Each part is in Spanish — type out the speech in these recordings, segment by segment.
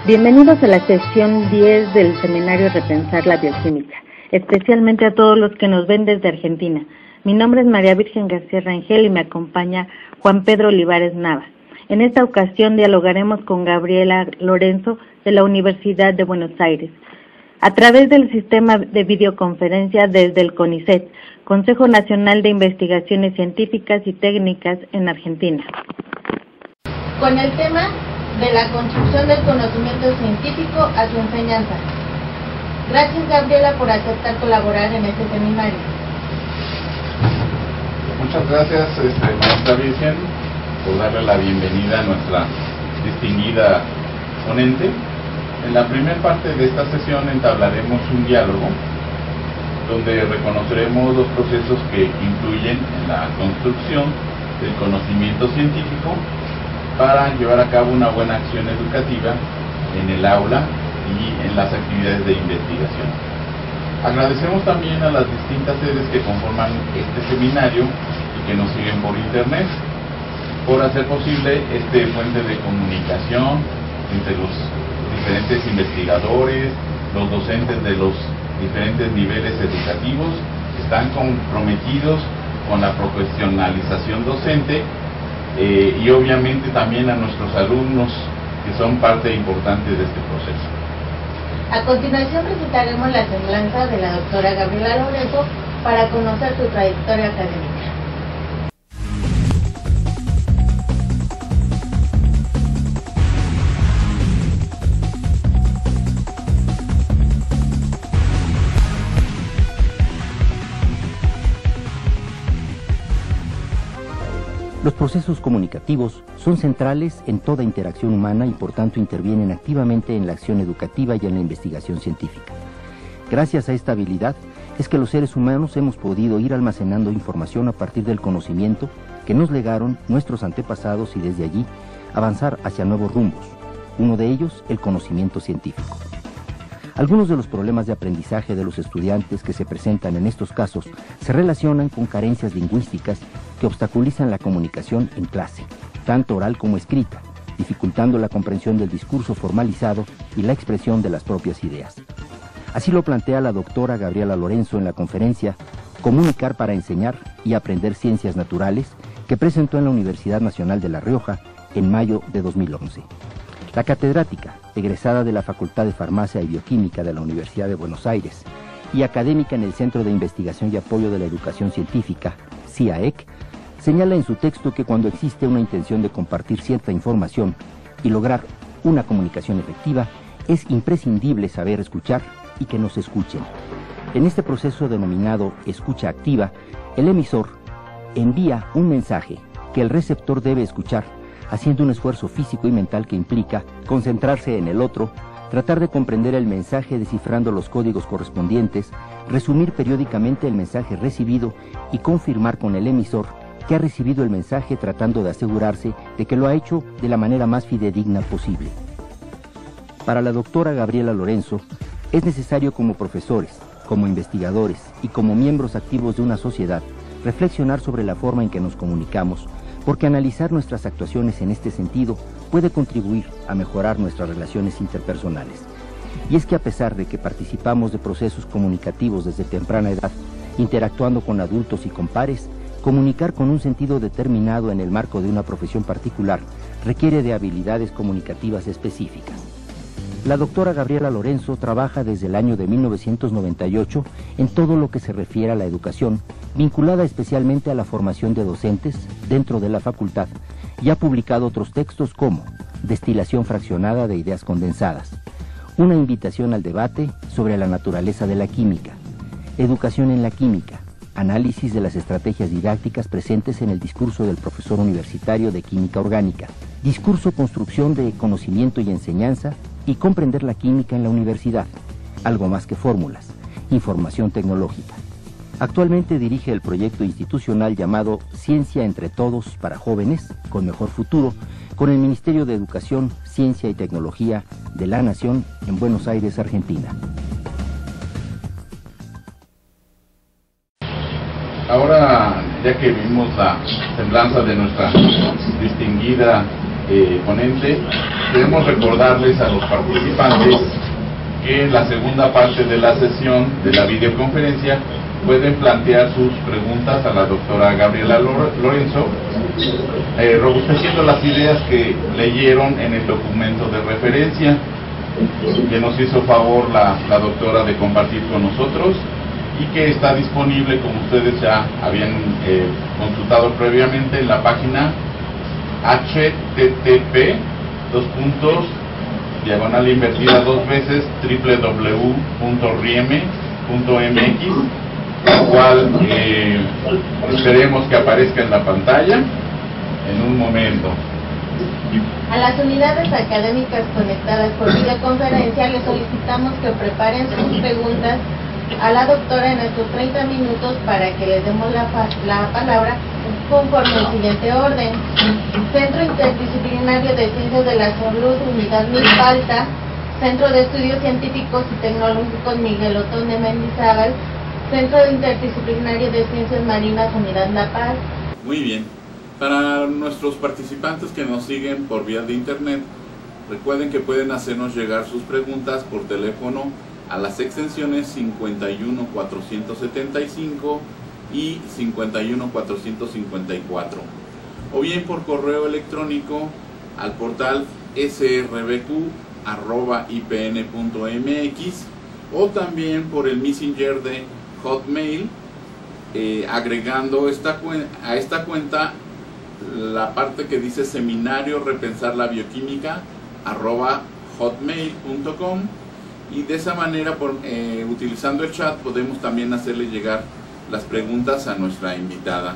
Bienvenidos a la sesión 10 del seminario Repensar la Bioquímica, especialmente a todos los que nos ven desde Argentina. Mi nombre es María Virgen García Rangel y me acompaña Juan Pedro Olivares Nava. En esta ocasión dialogaremos con Gabriela Lorenzo de la Universidad de Buenos Aires, a través del sistema de videoconferencia desde el CONICET, Consejo Nacional de Investigaciones Científicas y Técnicas en Argentina. Con el tema de la construcción del conocimiento científico a su enseñanza. Gracias, Gabriela, por aceptar colaborar en este seminario. Muchas gracias, maestra Virgen, por darle la bienvenida a nuestra distinguida ponente. En la primera parte de esta sesión entablaremos un diálogo donde reconoceremos los procesos que influyen en la construcción del conocimiento científico para llevar a cabo una buena acción educativa en el aula y en las actividades de investigación. Agradecemos también a las distintas sedes que conforman este seminario y que nos siguen por internet por hacer posible este puente de comunicación entre los diferentes investigadores, los docentes de los diferentes niveles educativos que están comprometidos con la profesionalización docente y obviamente también a nuestros alumnos que son parte importante de este proceso. A continuación presentaremos la semblanza de la doctora Gabriela Lorenzo para conocer su trayectoria académica. Los procesos comunicativos son centrales en toda interacción humana y por tanto intervienen activamente en la acción educativa y en la investigación científica. Gracias a esta habilidad es que los seres humanos hemos podido ir almacenando información a partir del conocimiento que nos legaron nuestros antepasados y desde allí avanzar hacia nuevos rumbos, uno de ellos el conocimiento científico. Algunos de los problemas de aprendizaje de los estudiantes que se presentan en estos casos se relacionan con carencias lingüísticas que obstaculizan la comunicación en clase, tanto oral como escrita, dificultando la comprensión del discurso formalizado y la expresión de las propias ideas. Así lo plantea la doctora Gabriela Lorenzo en la conferencia Comunicar para enseñar y aprender ciencias naturales, que presentó en la Universidad Nacional de La Rioja en mayo de 2011. La catedrática, egresada de la Facultad de Farmacia y Bioquímica de la Universidad de Buenos Aires y académica en el Centro de Investigación y Apoyo de la Educación Científica, CIAEC, señala en su texto que cuando existe una intención de compartir cierta información y lograr una comunicación efectiva, es imprescindible saber escuchar y que nos escuchen. En este proceso denominado escucha activa, el emisor envía un mensaje que el receptor debe escuchar, haciendo un esfuerzo físico y mental que implica concentrarse en el otro, tratar de comprender el mensaje descifrando los códigos correspondientes, resumir periódicamente el mensaje recibido y confirmar con el emisor que ha recibido el mensaje tratando de asegurarse de que lo ha hecho de la manera más fidedigna posible. Para la doctora Gabriela Lorenzo, es necesario como profesores, como investigadores y como miembros activos de una sociedad reflexionar sobre la forma en que nos comunicamos, porque analizar nuestras actuaciones en este sentido puede contribuir a mejorar nuestras relaciones interpersonales. Y es que a pesar de que participamos de procesos comunicativos desde temprana edad, interactuando con adultos y con pares, comunicar con un sentido determinado en el marco de una profesión particular requiere de habilidades comunicativas específicas. La doctora Gabriela Lorenzo trabaja desde el año de 1998 en todo lo que se refiere a la educación, vinculada especialmente a la formación de docentes dentro de la facultad, y ha publicado otros textos como Destilación fraccionada de ideas condensadas, Una invitación al debate sobre la naturaleza de la química, Educación en la química, Análisis de las estrategias didácticas presentes en el discurso del profesor universitario de química orgánica, Discurso, construcción de conocimiento y enseñanza, y Comprender la química en la universidad, Algo más que fórmulas, Información tecnológica. Actualmente dirige el proyecto institucional llamado Ciencia entre Todos para Jóvenes con Mejor Futuro, con el Ministerio de Educación, Ciencia y Tecnología de la Nación en Buenos Aires, Argentina. Ahora, ya que vimos la semblanza de nuestra distinguida ponente, Queremos recordarles a los participantes que en la segunda parte de la sesión de la videoconferencia pueden plantear sus preguntas a la doctora Gabriela Lorenzo, robusteciendo las ideas que leyeron en el documento de referencia que nos hizo favor la doctora de compartir con nosotros y que está disponible, como ustedes ya habían consultado previamente, en la página http://www.rieme.mx, la cual esperemos que aparezca en la pantalla en un momento. A las unidades académicas conectadas por videoconferencia les solicitamos que preparen sus preguntas a la doctora en estos 30 minutos para que les demos la palabra conforme el siguiente orden. Centro Interdisciplinario de Ciencias de la Salud, Unidad Milpalta, Centro de Estudios Científicos y Tecnológicos Miguel Otón de Mendizábal, Centro Interdisciplinario de Ciencias Marinas, Unidad La Paz. Muy bien. Para nuestros participantes que nos siguen por vía de internet, recuerden que pueden hacernos llegar sus preguntas por teléfono a las extensiones 51475 y 51454, o bien por correo electrónico al portal srbq@ipn.mx, o también por el Messenger de Hotmail, agregando a esta cuenta la parte que dice seminario repensar la bioquímica @hotmail.com, y de esa manera, utilizando el chat, podemos también hacerle llegar las preguntas a nuestra invitada.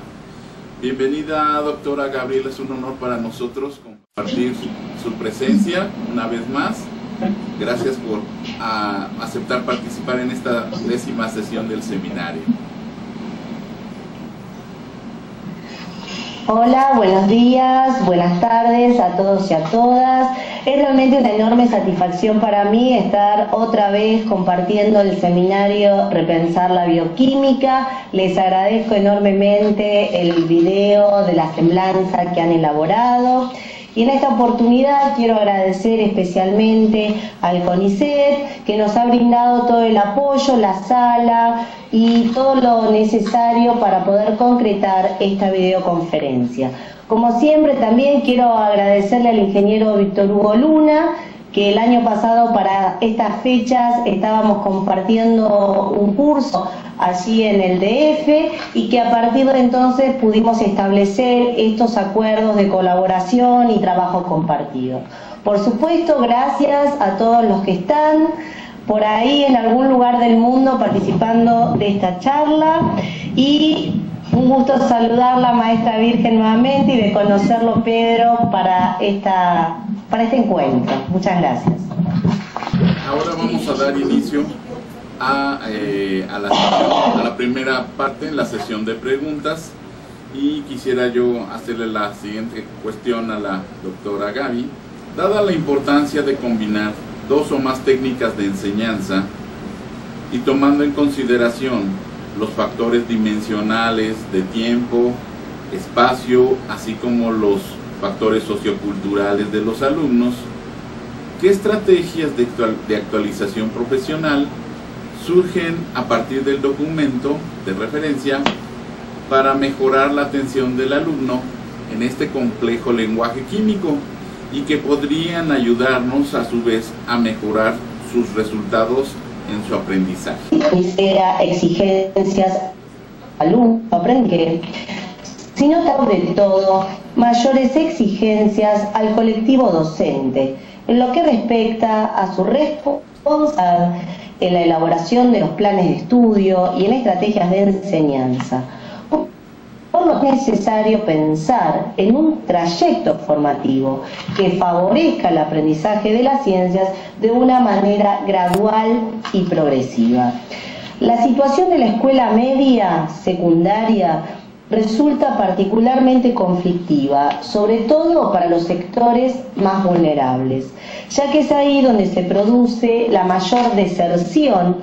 Bienvenida, doctora Gabriela, es un honor para nosotros compartir su presencia una vez más. Gracias por aceptar participar en esta 10ª sesión del seminario. Hola, buenos días, buenas tardes a todos y a todas. Es realmente una enorme satisfacción para mí estar otra vez compartiendo el seminario Repensar la Bioquímica. Les agradezco enormemente el video de la semblanza que han elaborado. Y en esta oportunidad quiero agradecer especialmente al CONICET, que nos ha brindado todo el apoyo, la sala y todo lo necesario para poder concretar esta videoconferencia. Como siempre, también quiero agradecerle al ingeniero Víctor Hugo Luna, que el año pasado para estas fechas estábamos compartiendo un curso allí en el DF, y que a partir de entonces pudimos establecer estos acuerdos de colaboración y trabajo compartido. Por supuesto, gracias a todos los que están por ahí en algún lugar del mundo participando de esta charla, y un gusto saludarla, maestra Virgen, nuevamente, y de conocerlo, Pedro, para este encuentro. Muchas gracias. Ahora vamos a dar inicio a la primera parte, la sesión de preguntas, y quisiera yo hacerle la siguiente cuestión a la doctora Gaby. Dada la importancia de combinar dos o más técnicas de enseñanza y tomando en consideración los factores dimensionales de tiempo, espacio, así como los factores socioculturales de los alumnos, ¿qué estrategias de actualización profesional surgen a partir del documento de referencia para mejorar la atención del alumno en este complejo lenguaje químico y que podrían ayudarnos a su vez a mejorar sus resultados en su aprendizaje? Exigencias alumno aprender, sino sobre todo mayores exigencias al colectivo docente en lo que respecta a su responsabilidad en la elaboración de los planes de estudio y en estrategias de enseñanza. Por lo que es necesario pensar en un trayecto formativo que favorezca el aprendizaje de las ciencias de una manera gradual y progresiva. La situación de la escuela media secundaria resulta particularmente conflictiva, sobre todo para los sectores más vulnerables, ya que es ahí donde se produce la mayor deserción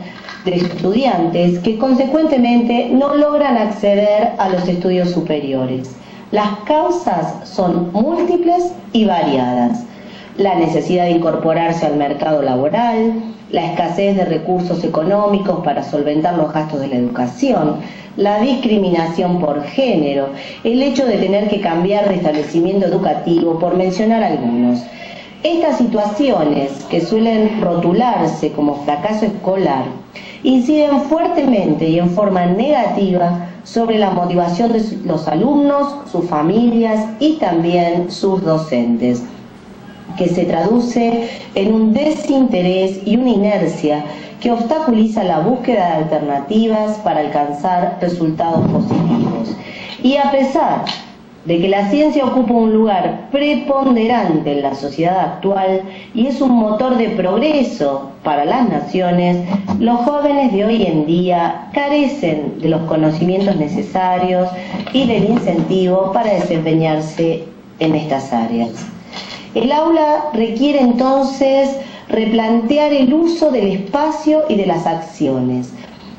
de estudiantes que consecuentemente no logran acceder a los estudios superiores. Las causas son múltiples y variadas. la necesidad de incorporarse al mercado laboral, la escasez de recursos económicos para solventar los gastos de la educación, la discriminación por género, el hecho de tener que cambiar de establecimiento educativo, por mencionar algunos. Estas situaciones, que suelen rotularse como fracaso escolar, inciden fuertemente y en forma negativa sobre la motivación de los alumnos, sus familias y también sus docentes, que se traduce en un desinterés y una inercia que obstaculiza la búsqueda de alternativas para alcanzar resultados positivos. Y a pesar de que la ciencia ocupa un lugar preponderante en la sociedad actual y es un motor de progreso para las naciones, los jóvenes de hoy en día carecen de los conocimientos necesarios y del incentivo para desempeñarse en estas áreas. El aula requiere entonces replantear el uso del espacio y de las acciones.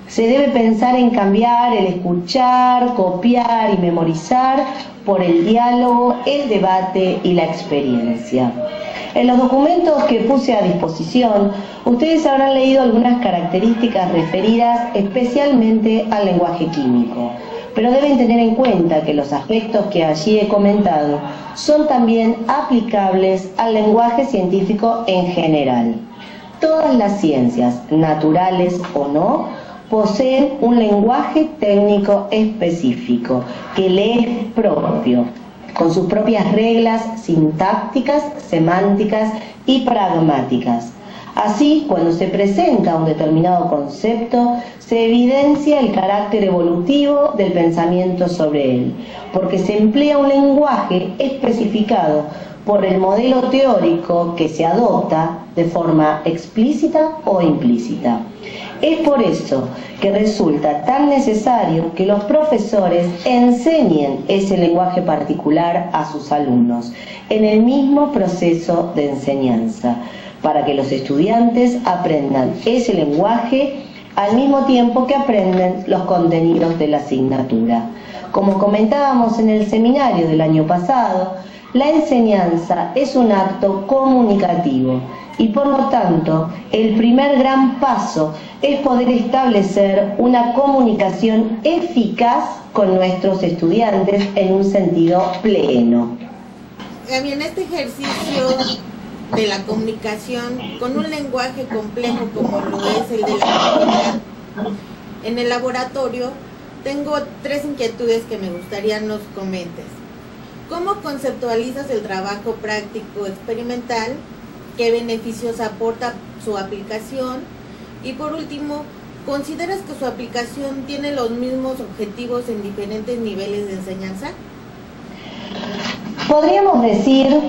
Se debe pensar en cambiar el escuchar, copiar y memorizar por el diálogo, el debate y la experiencia. En los documentos que puse a disposición, ustedes habrán leído algunas características referidas especialmente al lenguaje químico, pero deben tener en cuenta que los aspectos que allí he comentado son también aplicables al lenguaje científico en general. Todas las ciencias, naturales o no, poseen un lenguaje técnico específico que le es propio, con sus propias reglas sintácticas, semánticas y pragmáticas. Así, cuando se presenta un determinado concepto, se evidencia el carácter evolutivo del pensamiento sobre él, porque se emplea un lenguaje especificado por el modelo teórico que se adopta de forma explícita o implícita. Es por eso que resulta tan necesario que los profesores enseñen ese lenguaje particular a sus alumnos en el mismo proceso de enseñanza, para que los estudiantes aprendan ese lenguaje al mismo tiempo que aprenden los contenidos de la asignatura. Como comentábamos en el seminario del año pasado, la enseñanza es un acto comunicativo y por lo tanto el primer gran paso es poder establecer una comunicación eficaz con nuestros estudiantes en un sentido pleno. Gaby, en este ejercicio de la comunicación con un lenguaje complejo como lo es el de la química, en el laboratorio tengo 3 inquietudes que me gustaría nos comentes. ¿Cómo conceptualizas el trabajo práctico experimental? ¿Qué beneficios aporta su aplicación? Y por último, ¿consideras que su aplicación tiene los mismos objetivos en diferentes niveles de enseñanza? Podríamos decir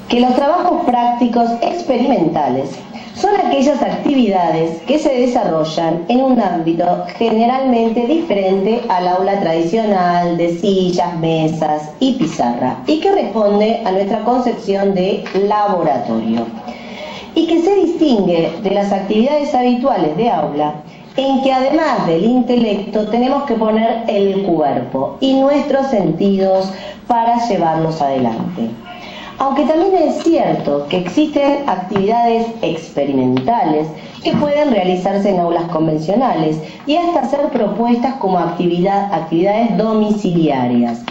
que los trabajos prácticos experimentales son aquellas actividades que se desarrollan en un ámbito generalmente diferente al aula tradicional de sillas, mesas y pizarra, y que responde a nuestra concepción de laboratorio, y que se distingue de las actividades habituales de aula, en que además del intelecto tenemos que poner el cuerpo y nuestros sentidos para llevarlos adelante. Aunque también es cierto que existen actividades experimentales que pueden realizarse en aulas convencionales y hasta ser propuestas como actividades domiciliarias.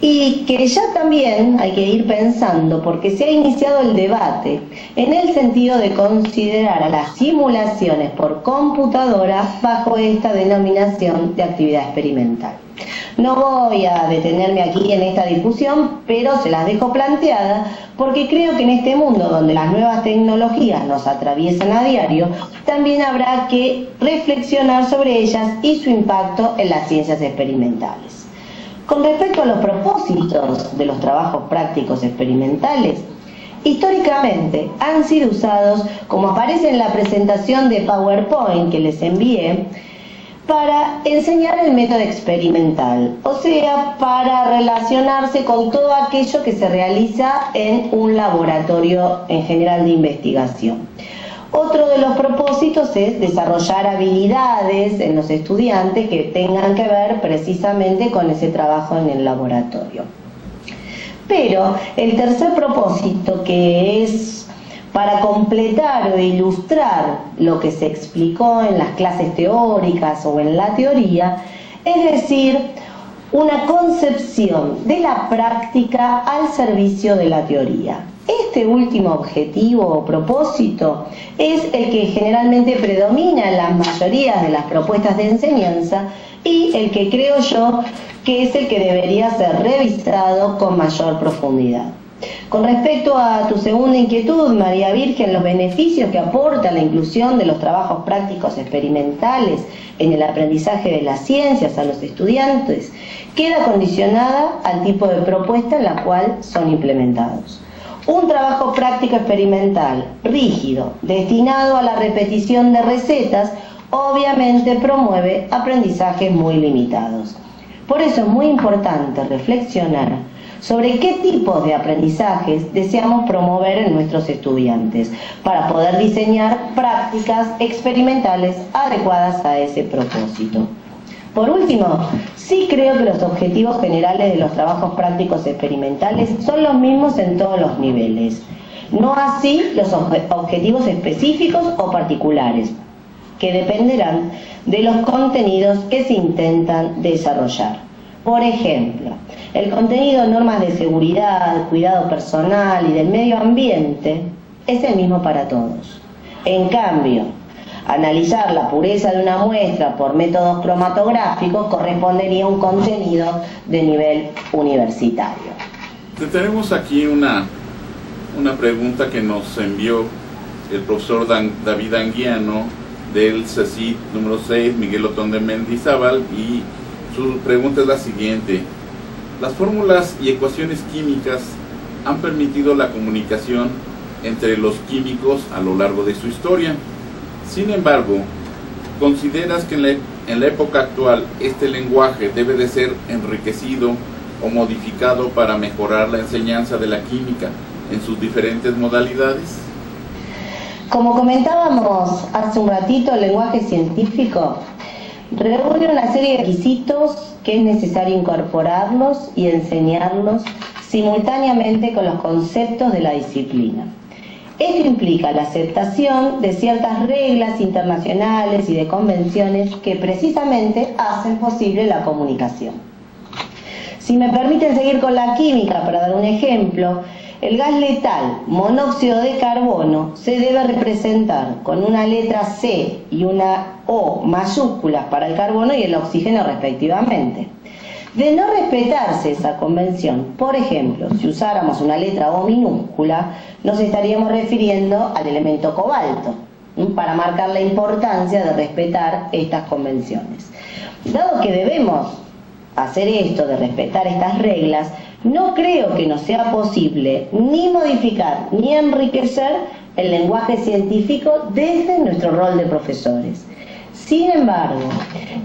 Y que ya también hay que ir pensando, porque se ha iniciado el debate en el sentido de considerar a las simulaciones por computadora bajo esta denominación de actividad experimental. No voy a detenerme aquí en esta discusión, pero se las dejo planteadas porque creo que en este mundo donde las nuevas tecnologías nos atraviesan a diario, también habrá que reflexionar sobre ellas y su impacto en las ciencias experimentales. Con respecto a los propósitos de los trabajos prácticos experimentales, históricamente han sido usados, como aparece en la presentación de PowerPoint que les envié, para enseñar el método experimental, o sea, para relacionarse con todo aquello que se realiza en un laboratorio en general de investigación. Otro de los propósitos es desarrollar habilidades en los estudiantes que tengan que ver precisamente con ese trabajo en el laboratorio. Pero el tercer propósito, que es para completar o ilustrar lo que se explicó en las clases teóricas o en la teoría, es decir, una concepción de la práctica al servicio de la teoría. Este último objetivo o propósito es el que generalmente predomina en las mayorías de las propuestas de enseñanza y el que creo yo que es el que debería ser revisado con mayor profundidad. Con respecto a tu segunda inquietud, María Virgen, los beneficios que aporta la inclusión de los trabajos prácticos experimentales en el aprendizaje de las ciencias a los estudiantes queda condicionada al tipo de propuesta en la cual son implementados. Un trabajo práctico experimental rígido, destinado a la repetición de recetas, obviamente promueve aprendizajes muy limitados. Por eso es muy importante reflexionar sobre qué tipos de aprendizajes deseamos promover en nuestros estudiantes para poder diseñar prácticas experimentales adecuadas a ese propósito. Por último, sí creo que los objetivos generales de los trabajos prácticos experimentales son los mismos en todos los niveles, no así los objetivos específicos o particulares, que dependerán de los contenidos que se intentan desarrollar. Por ejemplo, el contenido de normas de seguridad, cuidado personal y del medio ambiente es el mismo para todos. En cambio, analizar la pureza de una muestra por métodos cromatográficos correspondería a un contenido de nivel universitario. Tenemos aquí una pregunta que nos envió el profesor David Anguiano del CECIT número 6, Miguel Otón de Mendizábal, y su pregunta es la siguiente: las fórmulas y ecuaciones químicas han permitido la comunicación entre los químicos a lo largo de su historia. Sin embargo, ¿consideras que en la época actual este lenguaje debe de ser enriquecido o modificado para mejorar la enseñanza de la química en sus diferentes modalidades? Como comentábamos hace un ratito, el lenguaje científico reúne una serie de requisitos que es necesario incorporarlos y enseñarlos simultáneamente con los conceptos de la disciplina. Esto implica la aceptación de ciertas reglas internacionales y de convenciones que precisamente hacen posible la comunicación. Si me permiten seguir con la química, para dar un ejemplo, el gas letal, monóxido de carbono, se debe representar con una letra C y una O mayúsculas para el carbono y el oxígeno respectivamente. De no respetarse esa convención, por ejemplo, si usáramos una letra O minúscula, nos estaríamos refiriendo al elemento cobalto, para marcar la importancia de respetar estas convenciones. Dado que debemos hacer esto, de respetar estas reglas, no creo que nos sea posible ni modificar ni enriquecer el lenguaje científico desde nuestro rol de profesores. Sin embargo,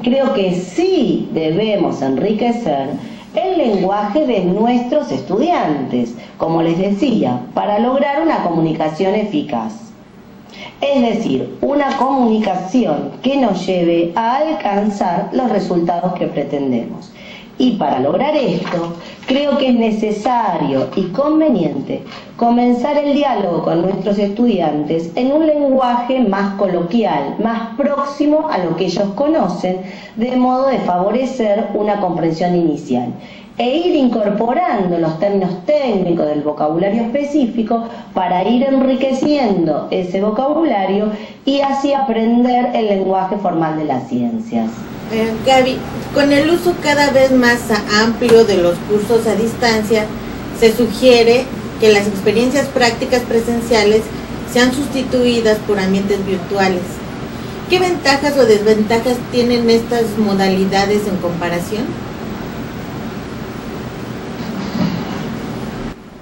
creo que sí debemos enriquecer el lenguaje de nuestros estudiantes, como les decía, para lograr una comunicación eficaz. Es decir, una comunicación que nos lleve a alcanzar los resultados que pretendemos. Y para lograr esto, creo que es necesario y conveniente comenzar el diálogo con nuestros estudiantes en un lenguaje más coloquial, más próximo a lo que ellos conocen, de modo de favorecer una comprensión inicial e ir incorporando los términos técnicos del vocabulario específico para ir enriqueciendo ese vocabulario y así aprender el lenguaje formal de las ciencias. Gaby, con el uso cada vez más amplio de los cursos a distancia, se sugiere que las experiencias prácticas presenciales sean sustituidas por ambientes virtuales. ¿Qué ventajas o desventajas tienen estas modalidades en comparación?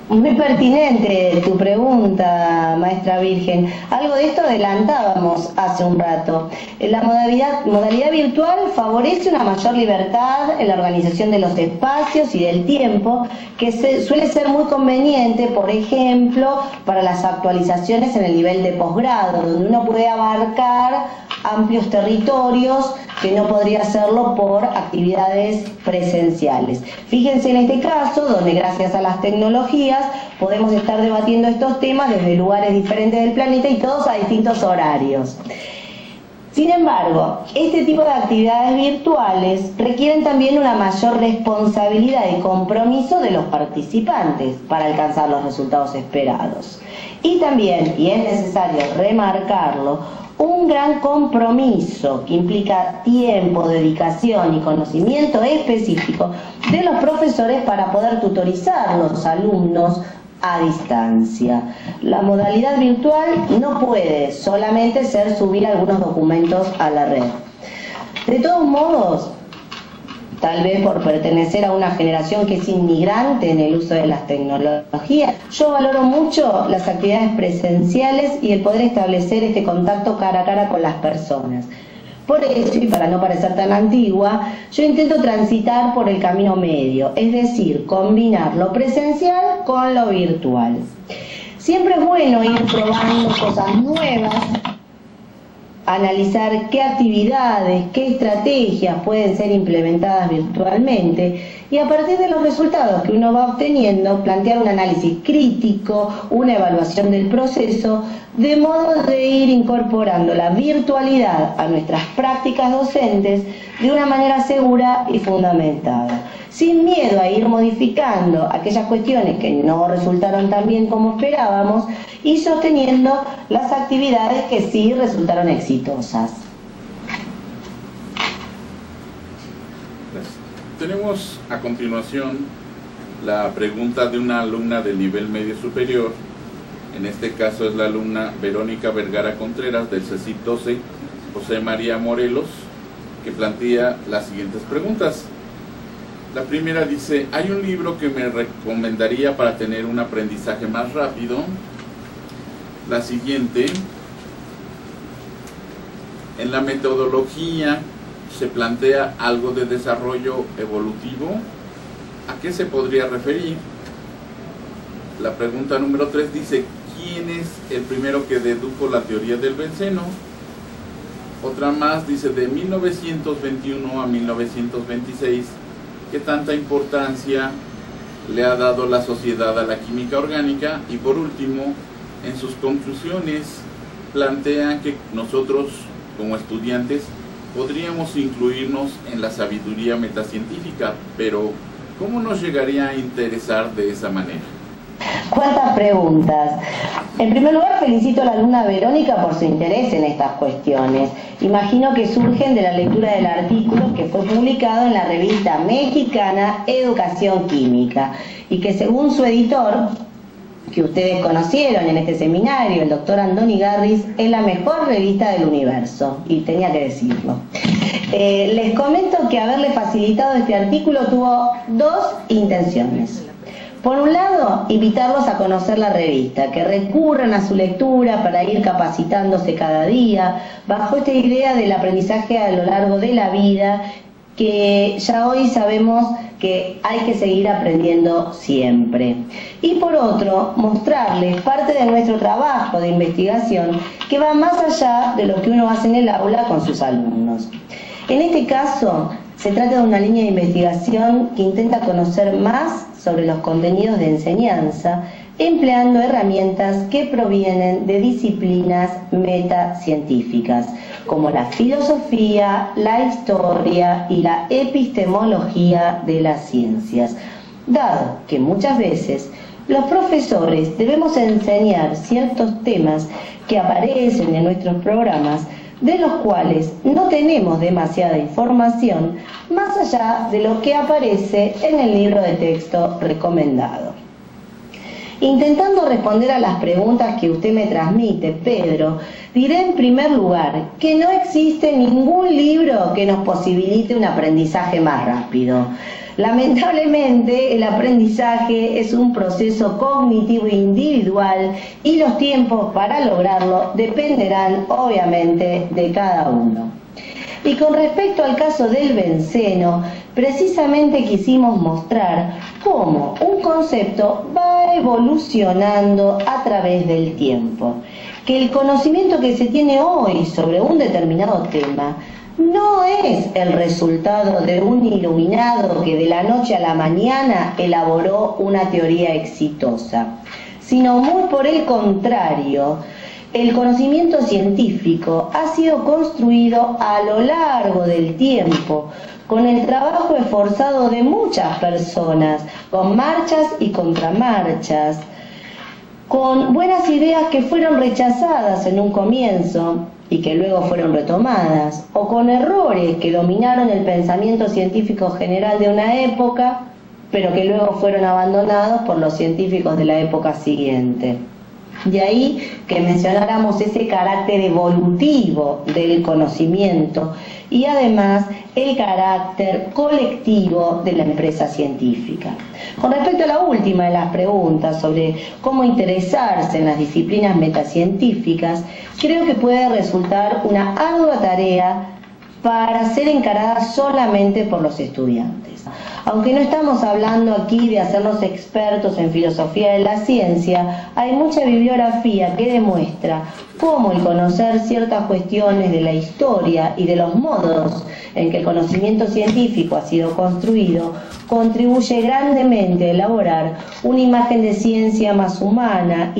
Muy pertinente tu pregunta, maestra Virgen. Algo de esto adelantábamos hace un rato. La modalidad virtual favorece una mayor libertad en la organización de los espacios y del tiempo, que suele ser muy conveniente, por ejemplo, para las actualizaciones en el nivel de posgrado, donde uno puede abarcar amplios territorios que no podría hacerlo por actividades presenciales. Fíjense en este caso, donde gracias a las tecnologías podemos estar debatiendo estos temas desde lugares diferentes del planeta y todos a distintos horarios. Sin embargo, este tipo de actividades virtuales requieren también una mayor responsabilidad y compromiso de los participantes para alcanzar los resultados esperados. Y también, y es necesario remarcarlo, un gran compromiso que implica tiempo, dedicación y conocimiento específico de los profesores para poder tutorizar a los alumnos a distancia. La modalidad virtual no puede solamente ser subir algunos documentos a la red. De todos modos, tal vez por pertenecer a una generación que es inmigrante en el uso de las tecnologías, yo valoro mucho las actividades presenciales y el poder establecer este contacto cara a cara con las personas. Por eso, y para no parecer tan antigua, yo intento transitar por el camino medio, es decir, combinar lo presencial con lo virtual. Siempre es bueno ir probando cosas nuevas, analizar qué actividades, qué estrategias pueden ser implementadas virtualmente y a partir de los resultados que uno va obteniendo, plantear un análisis crítico, una evaluación del proceso, de modo de ir incorporando la virtualidad a nuestras prácticas docentes de una manera segura y fundamentada, sin miedo a ir modificando aquellas cuestiones que no resultaron tan bien como esperábamos y sosteniendo las actividades que sí resultaron exitosas. Tenemos a continuación la pregunta de una alumna del nivel medio superior. En este caso es la alumna Verónica Vergara Contreras del CECIT 12, José María Morelos, que plantea las siguientes preguntas. La primera dice: ¿hay un libro que me recomendaría para tener un aprendizaje más rápido? La siguiente: en la metodología se plantea algo de desarrollo evolutivo. ¿A qué se podría referir? La pregunta número 3 dice: ¿quién es el primero que dedujo la teoría del benceno? Otra más dice: de 1921 a 1926, ¿qué tanta importancia le ha dado la sociedad a la química orgánica? Y por último, en sus conclusiones plantea que nosotros como estudiantes podríamos incluirnos en la sabiduría metacientífica, pero ¿cómo nos llegaría a interesar de esa manera? ¿Cuántas preguntas? En primer lugar, felicito a la alumna Verónica por su interés en estas cuestiones. Imagino que surgen de la lectura del artículo que fue publicado en la revista mexicana Educación Química y que, según su editor, que ustedes conocieron en este seminario, el doctor Andoni Garris, es la mejor revista del universo, y tenía que decirlo. Les comento que haberle facilitado este artículo tuvo dos intenciones. Por un lado, invitarlos a conocer la revista, que recurran a su lectura para ir capacitándose cada día, bajo esta idea del aprendizaje a lo largo de la vida, que ya hoy sabemos que hay que seguir aprendiendo siempre. Y por otro, mostrarles parte de nuestro trabajo de investigación que va más allá de lo que uno hace en el aula con sus alumnos. En este caso, se trata de una línea de investigación que intenta conocer más sobre los contenidos de enseñanza, empleando herramientas que provienen de disciplinas metacientíficas, como la filosofía, la historia y la epistemología de las ciencias, dado que muchas veces los profesores debemos enseñar ciertos temas que aparecen en nuestros programas, de los cuales no tenemos demasiada información más allá de lo que aparece en el libro de texto recomendado. Intentando responder a las preguntas que usted me transmite, Pedro, diré en primer lugar que no existe ningún libro que nos posibilite un aprendizaje más rápido. Lamentablemente, el aprendizaje es un proceso cognitivo individual y los tiempos para lograrlo dependerán obviamente de cada uno. Y con respecto al caso del benceno, precisamente quisimos mostrar cómo un concepto va evolucionando a través del tiempo, que el conocimiento que se tiene hoy sobre un determinado tema no es el resultado de un iluminado que de la noche a la mañana elaboró una teoría exitosa, sino muy por el contrario. El conocimiento científico ha sido construido a lo largo del tiempo, con el trabajo esforzado de muchas personas, con marchas y contramarchas, con buenas ideas que fueron rechazadas en un comienzo y que luego fueron retomadas, o con errores que dominaron el pensamiento científico general de una época, pero que luego fueron abandonados por los científicos de la época siguiente. De ahí que mencionáramos ese carácter evolutivo del conocimiento y además el carácter colectivo de la empresa científica. Con respecto a la última de las preguntas sobre cómo interesarse en las disciplinas metacientíficas, creo que puede resultar una ardua tarea para ser encarada solamente por los estudiantes. Aunque no estamos hablando aquí de hacerlos expertos en filosofía de la ciencia, hay mucha bibliografía que demuestra cómo el conocer ciertas cuestiones de la historia y de los modos en que el conocimiento científico ha sido construido contribuye grandemente a elaborar una imagen de ciencia más humana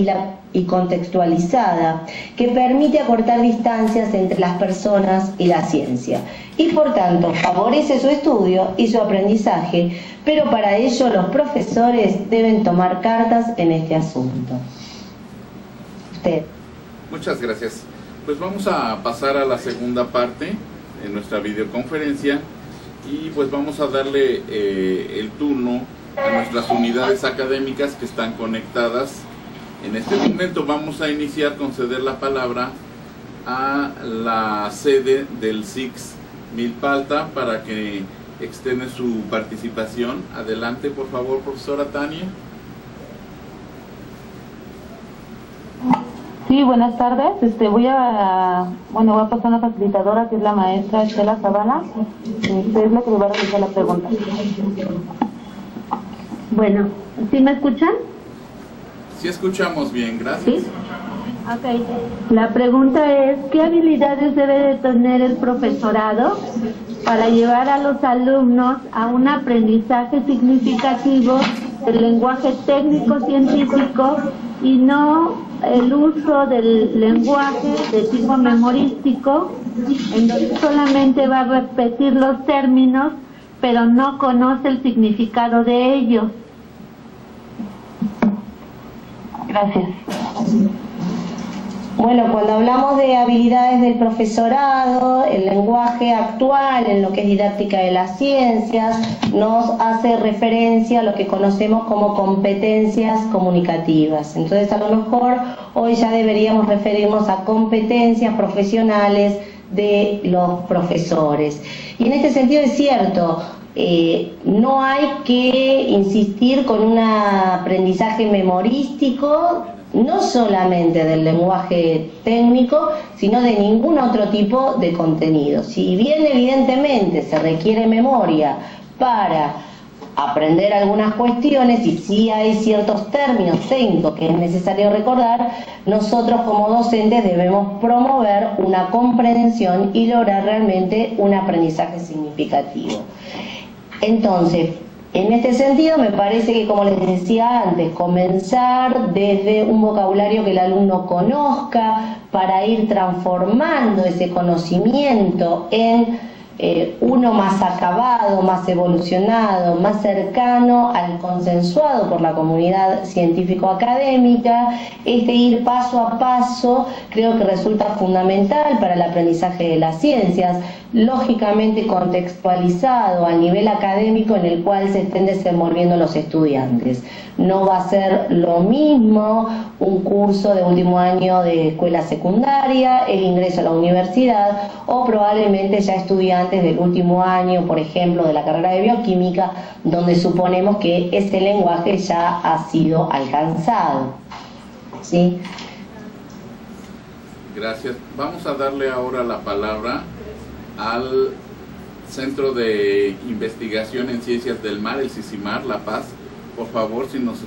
y contextualizada que permite acortar distancias entre las personas y la ciencia y por tanto favorece su estudio y su aprendizaje, pero para ello los profesores deben tomar cartas en este asunto. Usted. Muchas gracias. Pues vamos a pasar a la segunda parte en nuestra videoconferencia y pues vamos a darle el turno a nuestras unidades académicas que están conectadas. En este momento vamos a iniciar con ceder la palabra a la sede del SICS Milpalta para que externe su participación. Adelante, por favor, profesora Tania. Sí, buenas tardes. Voy a pasar a una facilitadora que es la maestra Estela Zavala. Usted es la que me va a realizar la pregunta. Bueno, ¿sí me escuchan? Sí, escuchamos bien, gracias. ¿Sí? Ok. La pregunta es, ¿qué habilidades debe de tener el profesorado para llevar a los alumnos a un aprendizaje significativo del lenguaje técnico-científico y no el uso del lenguaje de tipo memorístico, en donde solamente va a repetir los términos, pero no conoce el significado de ellos? Gracias. Bueno, cuando hablamos de habilidades del profesorado, el lenguaje actual en lo que es didáctica de las ciencias nos hace referencia a lo que conocemos como competencias comunicativas. Entonces, a lo mejor hoy ya deberíamos referirnos a competencias profesionales de los profesores. Y en este sentido es cierto, no hay que insistir con un aprendizaje memorístico, no solamente del lenguaje técnico, sino de ningún otro tipo de contenido. Si bien evidentemente se requiere memoria para aprender algunas cuestiones y sí hay ciertos términos técnicos que es necesario recordar, nosotros como docentes debemos promover una comprensión y lograr realmente un aprendizaje significativo. Entonces, en este sentido me parece que, como les decía antes, comenzar desde un vocabulario que el alumno conozca para ir transformando ese conocimiento en uno más acabado, más evolucionado, más cercano al consensuado por la comunidad científico-académica. Ir paso a paso creo que resulta fundamental para el aprendizaje de las ciencias, lógicamente contextualizado a nivel académico en el cual se estén desenvolviendo los estudiantes. No va a ser lo mismo un curso de último año de escuela secundaria, el ingreso a la universidad, o probablemente ya estudiantes del último año, por ejemplo, de la carrera de bioquímica, donde suponemos que ese lenguaje ya ha sido alcanzado. ¿Sí? Gracias. Vamos a darle ahora la palabra al Centro de Investigación en Ciencias del Mar, el CICIMAR, La Paz. Por favor, si nos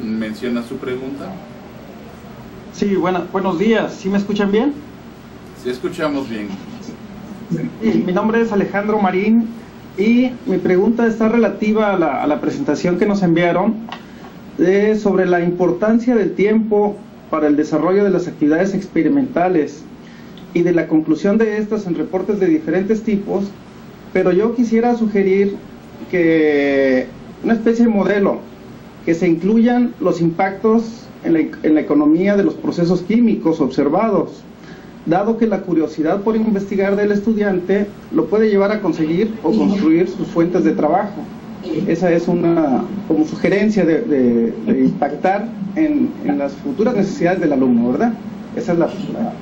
menciona su pregunta. Sí, buenos días. ¿Sí me escuchan bien? Sí, escuchamos bien. Mi nombre es Alejandro Marín y mi pregunta está relativa a la presentación que nos enviaron sobre la importancia del tiempo para el desarrollo de las actividades experimentales y de la conclusión de estas en reportes de diferentes tipos, pero yo quisiera sugerir que una especie de modelo, que se incluyan los impactos en la economía de los procesos químicos observados, dado que la curiosidad por investigar del estudiante lo puede llevar a conseguir o construir sus fuentes de trabajo. Esa es una como sugerencia de impactar en las futuras necesidades del alumno, ¿verdad? Esa es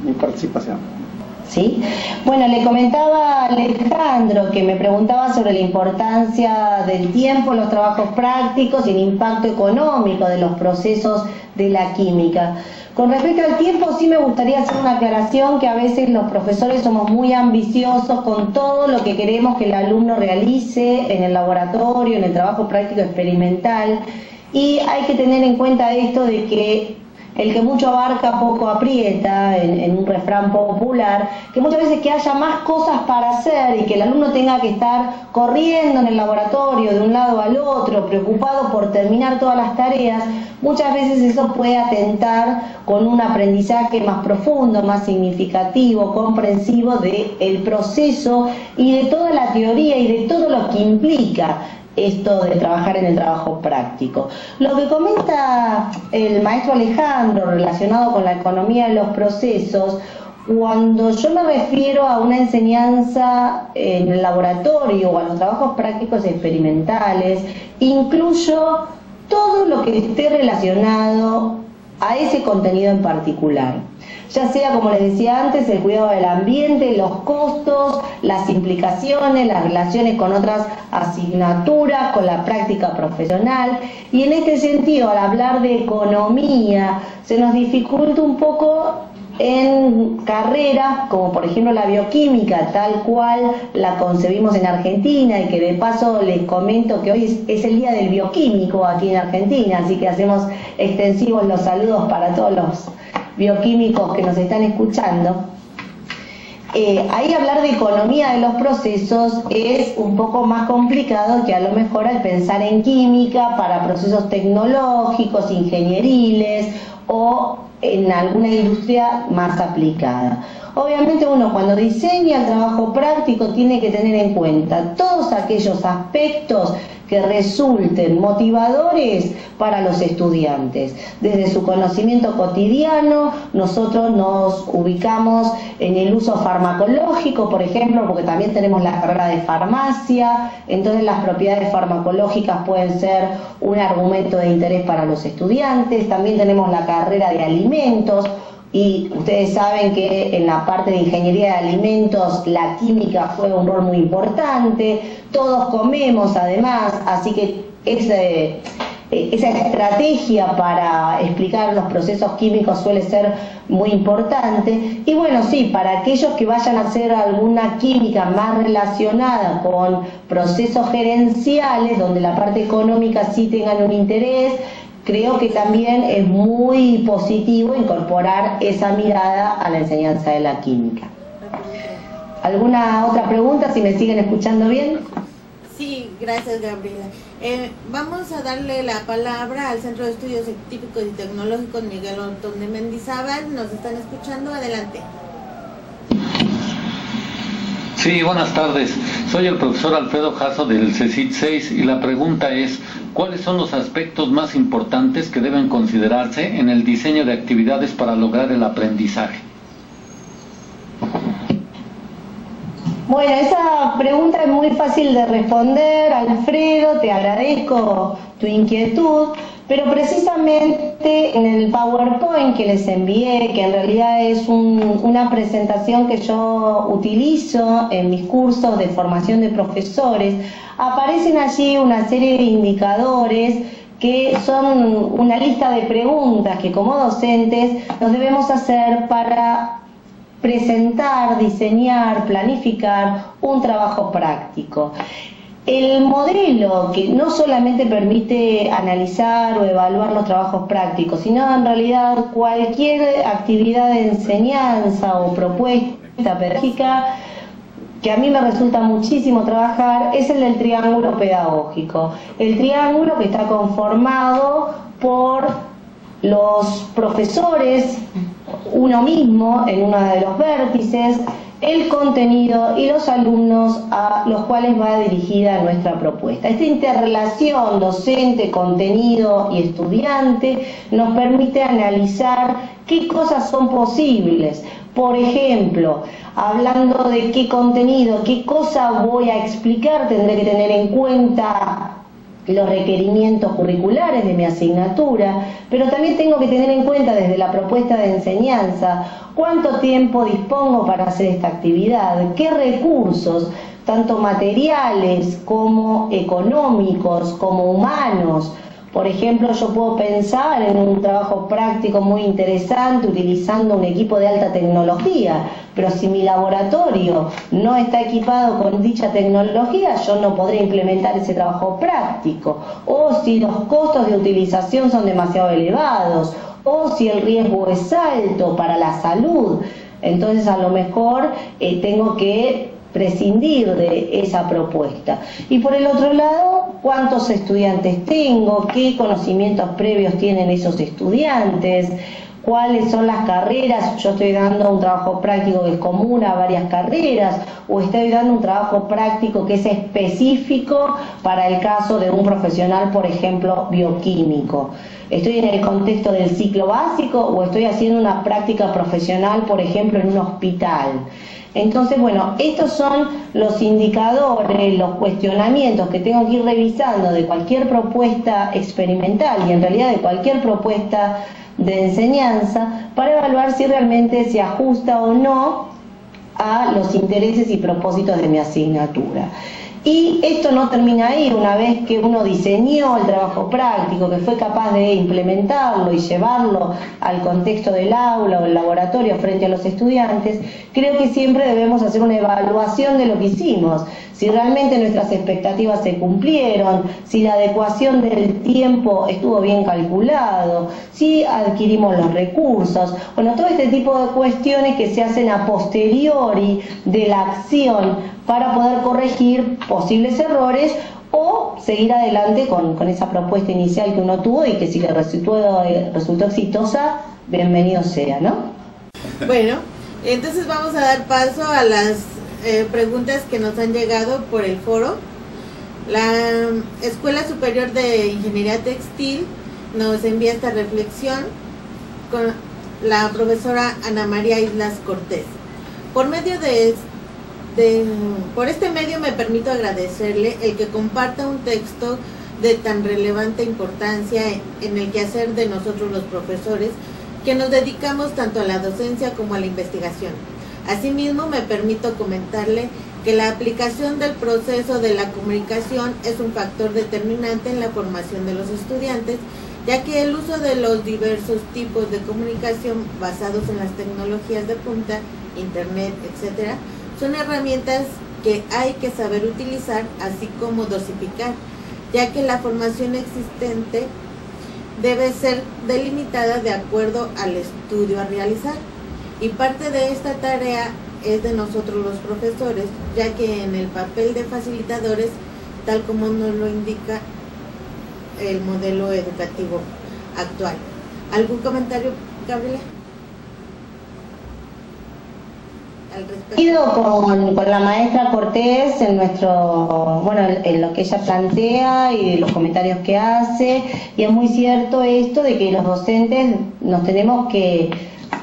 mi participación. ¿Sí? Bueno, le comentaba a Alejandro que me preguntaba sobre la importancia del tiempo en los trabajos prácticos y el impacto económico de los procesos de la química. Con respecto al tiempo, sí me gustaría hacer una aclaración, que a veces los profesores somos muy ambiciosos con todo lo que queremos que el alumno realice en el laboratorio, en el trabajo práctico experimental, y hay que tener en cuenta esto de que el que mucho abarca poco aprieta, en un refrán popular, que muchas veces que haya más cosas para hacer y que el alumno tenga que estar corriendo en el laboratorio de un lado al otro, preocupado por terminar todas las tareas, muchas veces eso puede atentar con un aprendizaje más profundo, más significativo, comprensivo del proceso y de toda la teoría y de todo lo que implica esto de trabajar en el trabajo práctico. Lo que comenta el maestro Alejandro relacionado con la economía de los procesos, cuando yo me refiero a una enseñanza en el laboratorio o a los trabajos prácticos experimentales, incluyo todo lo que esté relacionado a ese contenido en particular. Ya sea, como les decía antes, el cuidado del ambiente, los costos, las implicaciones, las relaciones con otras asignaturas, con la práctica profesional. Y en este sentido, al hablar de economía, se nos dificulta un poco en carreras como por ejemplo la bioquímica, tal cual la concebimos en Argentina, y que de paso les comento que hoy es el día del bioquímico aquí en Argentina, así que hacemos extensivos los saludos para todos los bioquímicos que nos están escuchando. Ahí hablar de economía de los procesos es un poco más complicado que a lo mejor al pensar en química para procesos tecnológicos, ingenieriles o en alguna industria más aplicada. Obviamente uno cuando diseña el trabajo práctico tiene que tener en cuenta todos aquellos aspectos que resulten motivadores para los estudiantes. Desde su conocimiento cotidiano, nosotros nos ubicamos en el uso farmacológico, por ejemplo, porque también tenemos la carrera de farmacia, entonces las propiedades farmacológicas pueden ser un argumento de interés para los estudiantes. También tenemos la carrera de alimentos, y ustedes saben que en la parte de ingeniería de alimentos la química juega un rol muy importante, todos comemos además, así que esa estrategia para explicar los procesos químicos suele ser muy importante. Y bueno, sí, para aquellos que vayan a hacer alguna química más relacionada con procesos gerenciales, donde la parte económica sí tengan un interés, creo que también es muy positivo incorporar esa mirada a la enseñanza de la química. ¿Alguna otra pregunta, si me siguen escuchando bien? Sí, gracias, Gabriela. Vamos a darle la palabra al Centro de Estudios Científicos y Tecnológicos Miguel Otón de Mendizábal. ¿Nos están escuchando? Adelante. Sí, buenas tardes. Soy el profesor Alfredo Jasso del CECIT 6 y la pregunta es, ¿cuáles son los aspectos más importantes que deben considerarse en el diseño de actividades para lograr el aprendizaje? Bueno, esa pregunta es muy fácil de responder, Alfredo, te agradezco tu inquietud, pero precisamente en el PowerPoint que les envié, que en realidad es una presentación que yo utilizo en mis cursos de formación de profesores, aparecen allí una serie de indicadores que son una lista de preguntas que como docentes nos debemos hacer para presentar, diseñar, planificar un trabajo práctico. El modelo que no solamente permite analizar o evaluar los trabajos prácticos, sino en realidad cualquier actividad de enseñanza o propuesta pedagógica que a mí me resulta muchísimo trabajar, es el del triángulo pedagógico. El triángulo que está conformado por los profesores, uno mismo en uno de los vértices, el contenido y los alumnos a los cuales va dirigida nuestra propuesta. Esta interrelación docente, contenido y estudiante nos permite analizar qué cosas son posibles. Por ejemplo, hablando de qué contenido, qué cosa voy a explicar, tendré que tener en cuenta los requerimientos curriculares de mi asignatura, pero también tengo que tener en cuenta desde la propuesta de enseñanza cuánto tiempo dispongo para hacer esta actividad, qué recursos, tanto materiales como económicos, como humanos. Por ejemplo, yo puedo pensar en un trabajo práctico muy interesante utilizando un equipo de alta tecnología, pero si mi laboratorio no está equipado con dicha tecnología, yo no podré implementar ese trabajo práctico. O si los costos de utilización son demasiado elevados, o si el riesgo es alto para la salud, entonces a lo mejor tengo que prescindir de esa propuesta. Y por el otro lado, cuántos estudiantes tengo, qué conocimientos previos tienen esos estudiantes, cuáles son las carreras. Yo estoy dando un trabajo práctico que es común a varias carreras, o estoy dando un trabajo práctico que es específico para el caso de un profesional, por ejemplo, bioquímico. Estoy en el contexto del ciclo básico o estoy haciendo una práctica profesional, por ejemplo, en un hospital. Entonces, bueno, estos son los indicadores, los cuestionamientos que tengo que ir revisando de cualquier propuesta experimental y en realidad de cualquier propuesta de enseñanza para evaluar si realmente se ajusta o no a los intereses y propósitos de mi asignatura. Y esto no termina ahí. Una vez que uno diseñó el trabajo práctico, que fue capaz de implementarlo y llevarlo al contexto del aula o el laboratorio frente a los estudiantes, creo que siempre debemos hacer una evaluación de lo que hicimos, si realmente nuestras expectativas se cumplieron, si la adecuación del tiempo estuvo bien calculado, si adquirimos los recursos. Bueno, todo este tipo de cuestiones que se hacen a posteriori de la acción para poder corregir posibles errores o seguir adelante con esa propuesta inicial que uno tuvo y que si le resultó exitosa, bienvenido sea, ¿no? Bueno, entonces vamos a dar paso a las preguntas que nos han llegado por el foro. La Escuela Superior de Ingeniería Textil nos envía esta reflexión con la profesora Ana María Islas Cortés. Por este medio me permito agradecerle el que comparta un texto de tan relevante importancia en el quehacer de nosotros los profesores que nos dedicamos tanto a la docencia como a la investigación. Asimismo, me permito comentarle que la aplicación del proceso de la comunicación es un factor determinante en la formación de los estudiantes, ya que el uso de los diversos tipos de comunicación basados en las tecnologías de punta, internet, etc., son herramientas que hay que saber utilizar, así como dosificar, ya que la formación existente debe ser delimitada de acuerdo al estudio a realizar. Y parte de esta tarea es de nosotros los profesores, ya que en el papel de facilitadores, tal como nos lo indica el modelo educativo actual. ¿Algún comentario, Gabriela? Con la maestra Cortés en en lo que ella plantea y los comentarios que hace, y es muy cierto esto de que los docentes nos tenemos que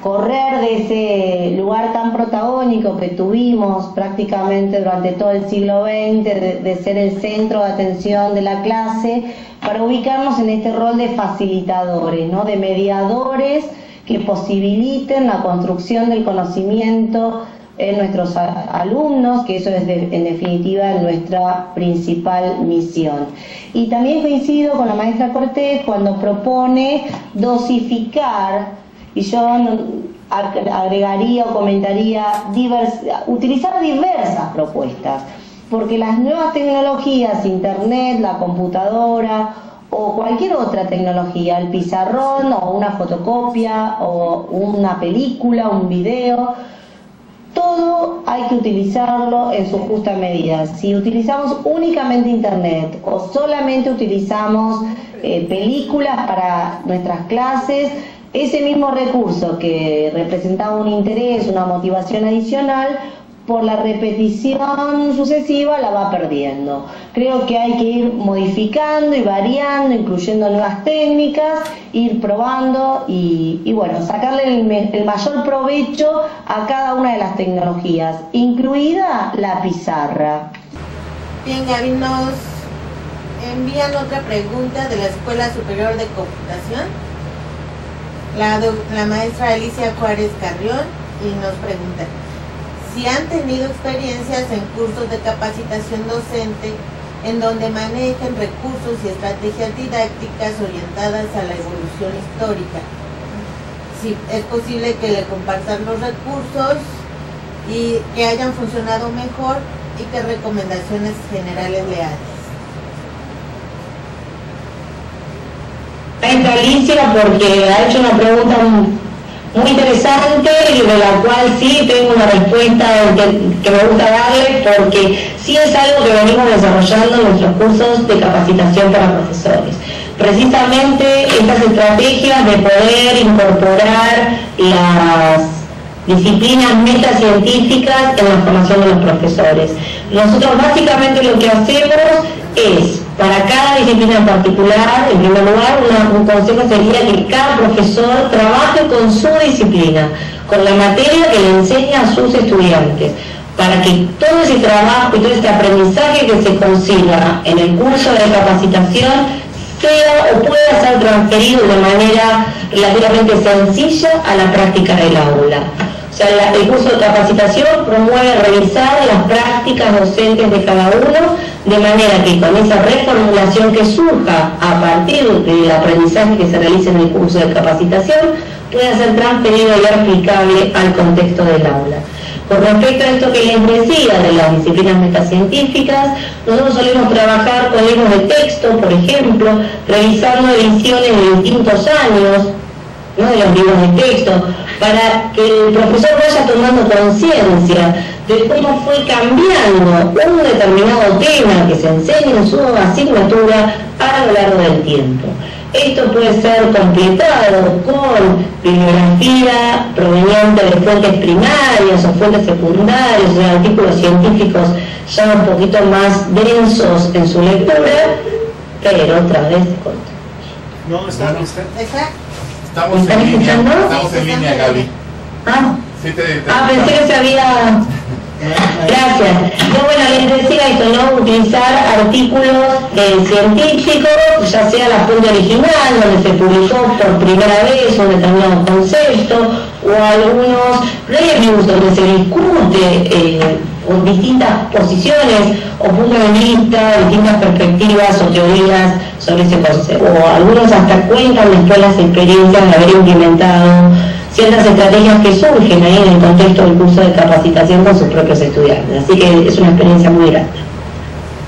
correr de ese lugar tan protagónico que tuvimos prácticamente durante todo el siglo XX, de ser el centro de atención de la clase, para ubicarnos en este rol de facilitadores, ¿no? De mediadores que posibiliten la construcción del conocimiento en nuestros alumnos, que eso es en definitiva nuestra principal misión. Y también coincido con la maestra Cortés cuando propone dosificar, y yo agregaría o comentaría utilizar diversas propuestas, porque las nuevas tecnologías, internet, la computadora o cualquier otra tecnología, el pizarrón o una fotocopia o una película, un video, todo hay que utilizarlo en su justa medida. Si utilizamos únicamente Internet o solamente utilizamos películas para nuestras clases, ese mismo recurso que representaba un interés, una motivación adicional, por la repetición sucesiva la va perdiendo. Creo que hay que ir modificando y variando, incluyendo nuevas técnicas, ir probando y bueno, sacarle el mayor provecho a cada una de las tecnologías, incluida la pizarra. Bien, Gaby, nos envían otra pregunta de la Escuela Superior de Computación. La maestra Alicia Juárez Carrión, y nos pregunta si han tenido experiencias en cursos de capacitación docente en donde manejen recursos y estrategias didácticas orientadas a la evolución histórica. Si es posible que le compartan los recursos y que hayan funcionado mejor y qué recomendaciones generales le hacen. Maestra Alicia, porque ha hecho una pregunta muy interesante y de la cual sí tengo una respuesta que me gusta darle, porque sí es algo que venimos desarrollando en nuestros cursos de capacitación para profesores. Precisamente estas estrategias de poder incorporar las disciplinas metacientíficas en la formación de los profesores. Nosotros básicamente lo que hacemos es, para cada disciplina en particular, en primer lugar, un consejo sería que cada profesor trabaje con su disciplina, con la materia que le enseña a sus estudiantes, para que todo ese trabajo y todo este aprendizaje que se consiga en el curso de capacitación sea o pueda ser transferido de manera relativamente sencilla a la práctica del aula. O sea, el curso de capacitación promueve revisar las prácticas docentes de cada uno, de manera que con esa reformulación que surja a partir del aprendizaje que se realice en el curso de capacitación, pueda ser transferido y aplicable al contexto del aula. Con respecto a esto que les decía de las disciplinas metacientíficas, nosotros solemos trabajar con libros de texto, por ejemplo, revisando ediciones de distintos años, ¿no?, de los libros de texto, para que el profesor vaya tomando conciencia de cómo fue cambiando un determinado tema que se enseña en su asignatura a lo largo del tiempo. Esto puede ser completado con bibliografía proveniente de fuentes primarias o fuentes secundarias, o sea, artículos científicos ya un poquito más densos en su lectura, pero otra vez No, está. ¿Me están escuchando? Estamos en línea, Gaby. Sí, pensé que se había... Gracias. Yo, bueno, les decía esto, ¿no? Utilizar artículos científicos, ya sea la fuente original, donde se publicó por primera vez un determinado concepto, o algunos reviews donde se discute con distintas posiciones o puntos de vista, distintas perspectivas o teorías sobre ese concepto. O algunos hasta cuentan después las experiencias de haber implementado ciertas estrategias que surgen ahí en el contexto del curso de capacitación con sus propios estudiantes. Así que es una experiencia muy grande.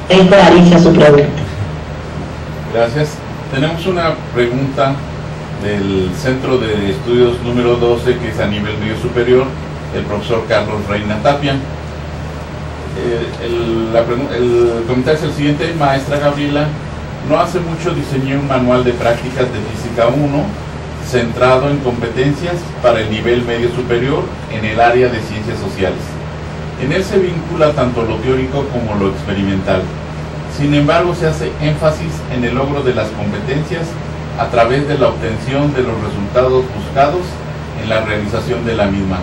Dejo a Alicia su pregunta. Gracias. Tenemos una pregunta del Centro de Estudios número 12, que es a nivel medio superior, el profesor Carlos Reina Tapia. El comentario es el siguiente: maestra Gabriela, no hace mucho diseñé un manual de prácticas de Física 1 centrado en competencias para el nivel medio superior en el área de ciencias sociales. En él se vincula tanto lo teórico como lo experimental. Sin embargo, se hace énfasis en el logro de las competencias a través de la obtención de los resultados buscados en la realización de la misma.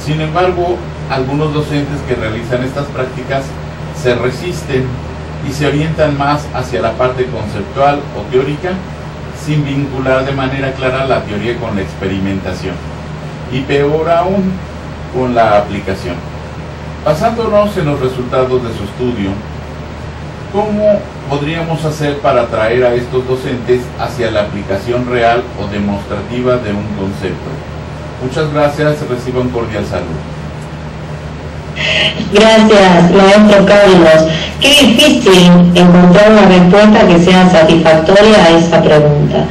Sin embargo, algunos docentes que realizan estas prácticas se resisten y se orientan más hacia la parte conceptual o teórica, sin vincular de manera clara la teoría con la experimentación, y peor aún, con la aplicación. Basándonos en los resultados de su estudio, ¿cómo podríamos hacer para atraer a estos docentes hacia la aplicación real o demostrativa de un concepto? Muchas gracias, reciba un cordial saludo. Gracias, maestro Carlos. Qué difícil encontrar una respuesta que sea satisfactoria a esa pregunta.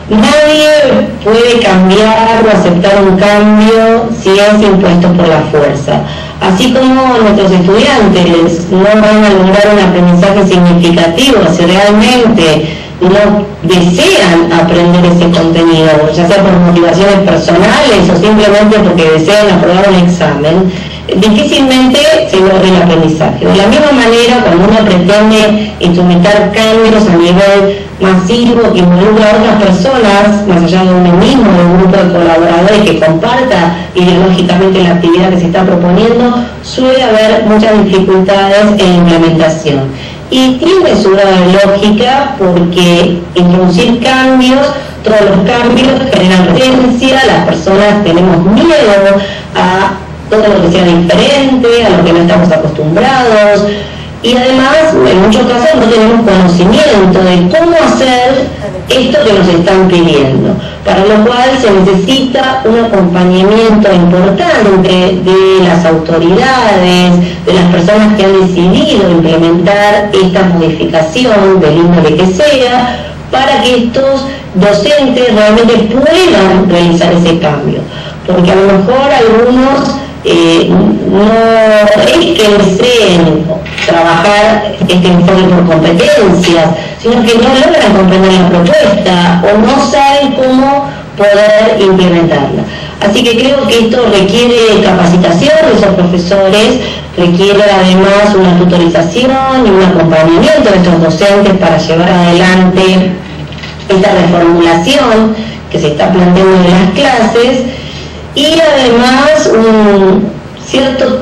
Nadie puede cambiar o aceptar un cambio si es impuesto por la fuerza. Así como nuestros estudiantes no van a lograr un aprendizaje significativo si realmente no desean aprender ese contenido, ya sea por motivaciones personales o simplemente porque desean aprobar un examen, difícilmente se logra el aprendizaje. De la misma manera, cuando uno pretende instrumentar cambios a nivel masivo que involucra a otras personas, más allá de uno mismo, de un grupo de colaboradores que comparta ideológicamente la actividad que se está proponiendo, suele haber muchas dificultades en la implementación. Y tiene su grado de lógica porque introducir cambios, todos los cambios generan resistencia, las personas tenemos miedo a todo lo que sea diferente, a lo que no estamos acostumbrados, y además en muchos casos no tenemos conocimiento de cómo hacer esto que nos están pidiendo, para lo cual se necesita un acompañamiento importante de las autoridades, de las personas que han decidido implementar esta modificación del índole que sea, para que estos docentes realmente puedan realizar ese cambio, porque a lo mejor algunos no es que deseen trabajar este enfoque por competencias, sino que no logran comprender la propuesta o no saben cómo poder implementarla. Así que creo que esto requiere capacitación de esos profesores, requiere además una tutorización y un acompañamiento de estos docentes para llevar adelante esta reformulación que se está planteando en las clases, y además un cierto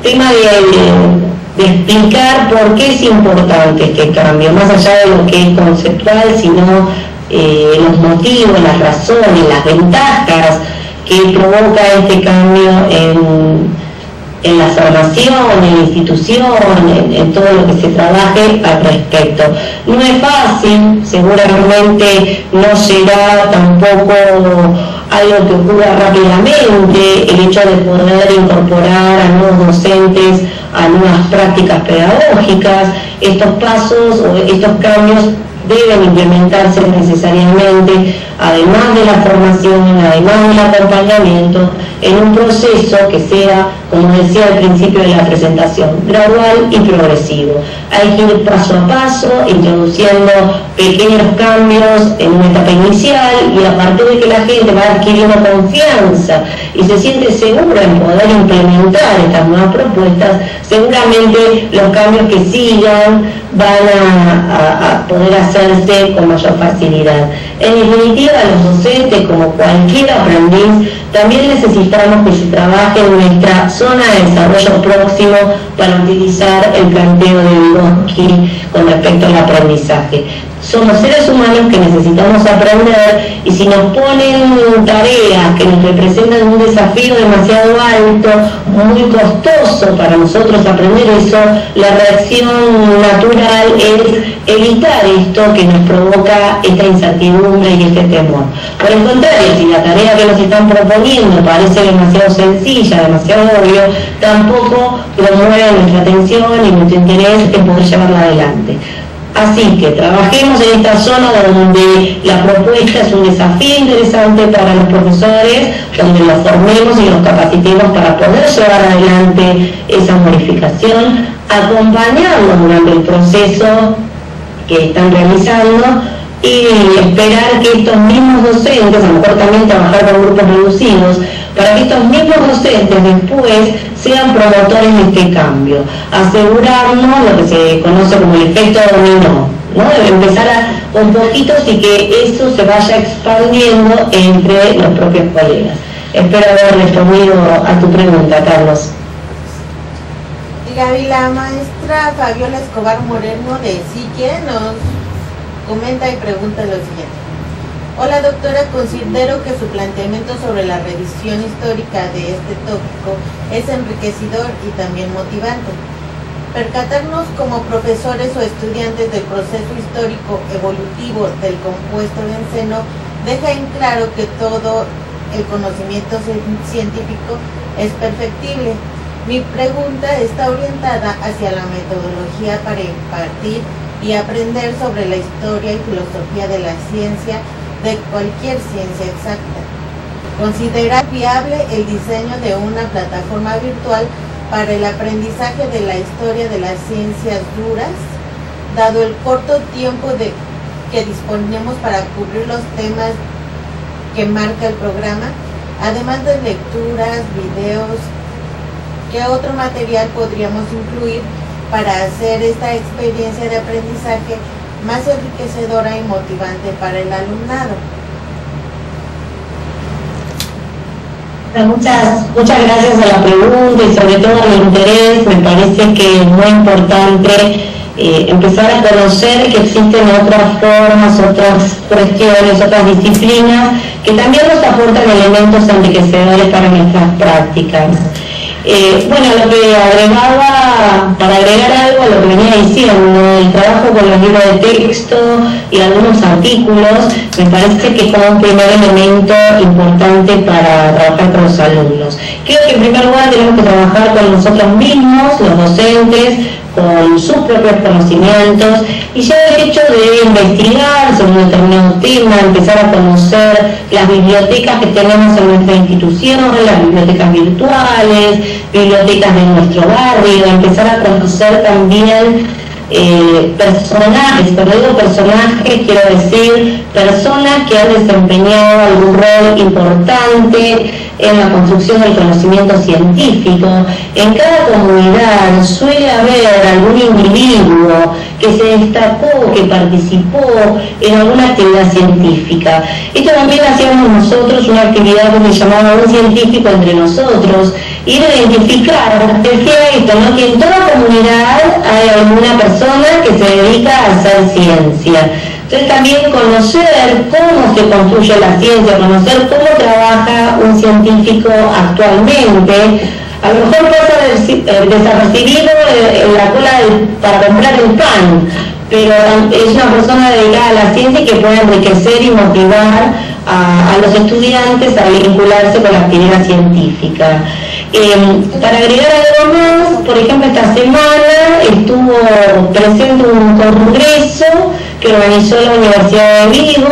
tema de explicar por qué es importante este cambio, más allá de lo que es conceptual, sino los motivos, las razones, las ventajas que provoca este cambio en la formación, en la institución, en todo lo que se trabaje al respecto. No es fácil, seguramente no será tampoco algo que ocurra rápidamente, el hecho de poder incorporar a nuevos docentes a nuevas prácticas pedagógicas. Estos pasos o estos cambios deben implementarse necesariamente, además de la formación, además del acompañamiento, en un proceso que sea, como decía al principio de la presentación, gradual y progresivo. Hay que ir paso a paso, introduciendo pequeños cambios en una etapa inicial, y a partir de que la gente va adquiriendo confianza y se siente segura en poder implementar estas nuevas propuestas, seguramente los cambios que sigan van a poder hacerse con mayor facilidad. En definitiva, los docentes, como cualquier aprendiz, también necesitamos que se trabaje en nuestra zona de desarrollo próximo para utilizar el planteo de Vygotsky con respecto al aprendizaje. Somos seres humanos que necesitamos aprender, y si nos ponen tareas que nos representan un desafío demasiado alto, muy costoso para nosotros aprender eso, la reacción natural es evitar esto que nos provoca esta incertidumbre y este temor. Por el contrario, si la tarea que nos están proponiendo parece demasiado sencilla, demasiado obvio, tampoco promueve nuestra atención y nuestro interés en poder llevarla adelante. Así que trabajemos en esta zona donde la propuesta es un desafío interesante para los profesores, donde los formemos y los capacitemos para poder llevar adelante esa modificación, acompañarlos durante el proceso que están realizando y esperar que estos mismos docentes, a lo mejor también trabajar con grupos reducidos, para que estos mismos docentes después sean promotores de este cambio, asegurarnos lo que se conoce como el efecto dominó, ¿no? Debe empezar con poquitos y que eso se vaya expandiendo entre los propios colegas. Espero haber respondido a tu pregunta, Carlos. Gaby, la maestra Fabiola Escobar Moreno de Sique nos comenta y pregunta lo siguiente. Hola doctora, considero que su planteamiento sobre la revisión histórica de este tópico es enriquecedor y también motivante. Percatarnos como profesores o estudiantes del proceso histórico evolutivo del compuesto benceno deja en claro que todo el conocimiento científico es perfectible. Mi pregunta está orientada hacia la metodología para impartir y aprender sobre la historia y filosofía de la ciencia, de cualquier ciencia exacta. ¿Considera viable el diseño de una plataforma virtual para el aprendizaje de la historia de las ciencias duras, dado el corto tiempo que disponemos para cubrir los temas que marca el programa, además de lecturas, videos, ¿qué otro material podríamos incluir para hacer esta experiencia de aprendizaje más enriquecedora y motivante para el alumnado? Muchas gracias a la pregunta y sobre todo al interés. Me parece que es muy importante empezar a conocer que existen otras formas, otras cuestiones, otras disciplinas que también nos aportan elementos enriquecedores para nuestras prácticas. Bueno, lo que agregaba, para agregar algo a lo que venía diciendo, el trabajo con los libros de texto y algunos artículos, me parece que es como un primer elemento importante para trabajar con los alumnos. Creo que en primer lugar tenemos que trabajar con nosotros mismos, los docentes, con sus propios conocimientos, y ya el hecho de investigar sobre un determinado tema, empezar a conocer las bibliotecas que tenemos en nuestra institución, las bibliotecas virtuales, bibliotecas de nuestro barrio, empezar a conocer también personajes, cuando digo personajes quiero decir personas que han desempeñado algún rol importante en la construcción del conocimiento científico. En cada comunidad suele haber algún individuo que se destacó, que participó en alguna actividad científica. Esto también hacíamos nosotros, una actividad que se llamaba Un Científico entre Nosotros, y identificar, decía esto, ¿no?, que en toda comunidad hay alguna persona que se dedica a hacer ciencia. Entonces también conocer cómo se construye la ciencia, conocer cómo trabaja un científico actualmente. A lo mejor pasa desapercibido en la cola para comprar el pan, pero es una persona dedicada a la ciencia y que puede enriquecer y motivar a los estudiantes a vincularse con la actividad científica. Para agregar algo más, por ejemplo, esta semana estuvo presente un congreso que organizó la Universidad de Vigo,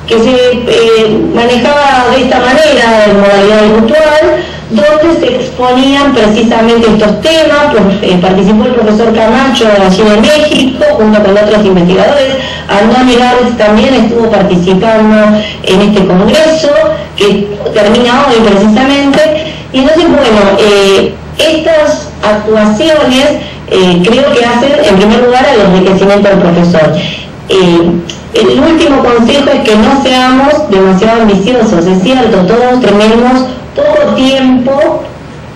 que se manejaba de esta manera, en modalidad virtual, donde se exponían precisamente estos temas. Participó el profesor Camacho de allí de México, junto con otros investigadores. Andoni Gárez también estuvo participando en este congreso, que termina hoy precisamente. Y entonces, bueno, estas actuaciones creo que hacen, en primer lugar, el enriquecimiento del profesor. El último consejo es que no seamos demasiado ambiciosos. Es cierto, todos tenemos poco tiempo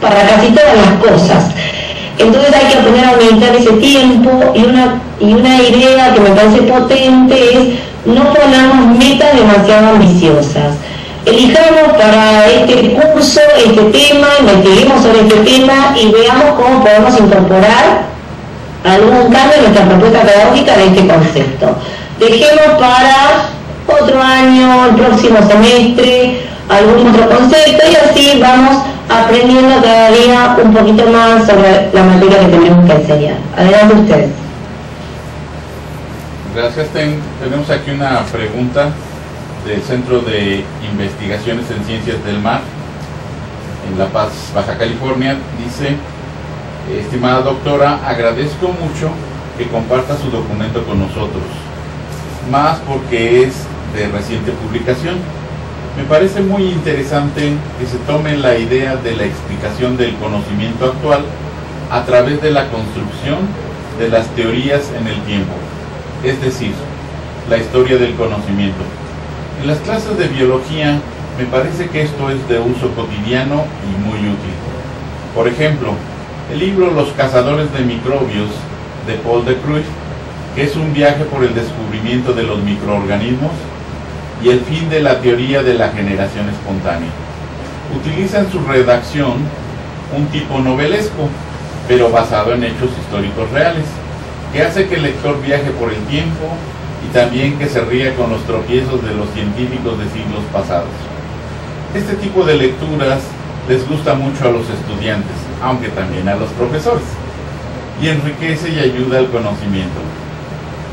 para casi todas las cosas. Entonces hay que aprender a administrar ese tiempo, y una idea que me parece potente es no ponamos metas demasiado ambiciosas. Elijamos para este curso este tema, investiguemos sobre este tema y veamos cómo podemos incorporar algún cambio en nuestra propuesta pedagógica de este concepto. Dejemos para otro año, el próximo semestre, algún otro concepto, y así vamos aprendiendo cada día un poquito más sobre la materia que tenemos que enseñar. Adelante ustedes. Gracias. Tenemos aquí una pregunta del Centro de Investigaciones en Ciencias del Mar, en La Paz, Baja California. Dice: estimada doctora, agradezco mucho que comparta su documento con nosotros, más porque es de reciente publicación. Me parece muy interesante que se tome la idea de la explicación del conocimiento actual a través de la construcción de las teorías en el tiempo, es decir, la historia del conocimiento. En las clases de biología me parece que esto es de uso cotidiano y muy útil. Por ejemplo, el libro Los cazadores de microbios de Paul de Kruif, que es un viaje por el descubrimiento de los microorganismos y el fin de la teoría de la generación espontánea. Utiliza en su redacción un tipo novelesco, pero basado en hechos históricos reales, que hace que el lector viaje por el tiempo y también que se ría con los tropiezos de los científicos de siglos pasados. Este tipo de lecturas les gusta mucho a los estudiantes, aunque también a los profesores, y enriquece y ayuda al conocimiento.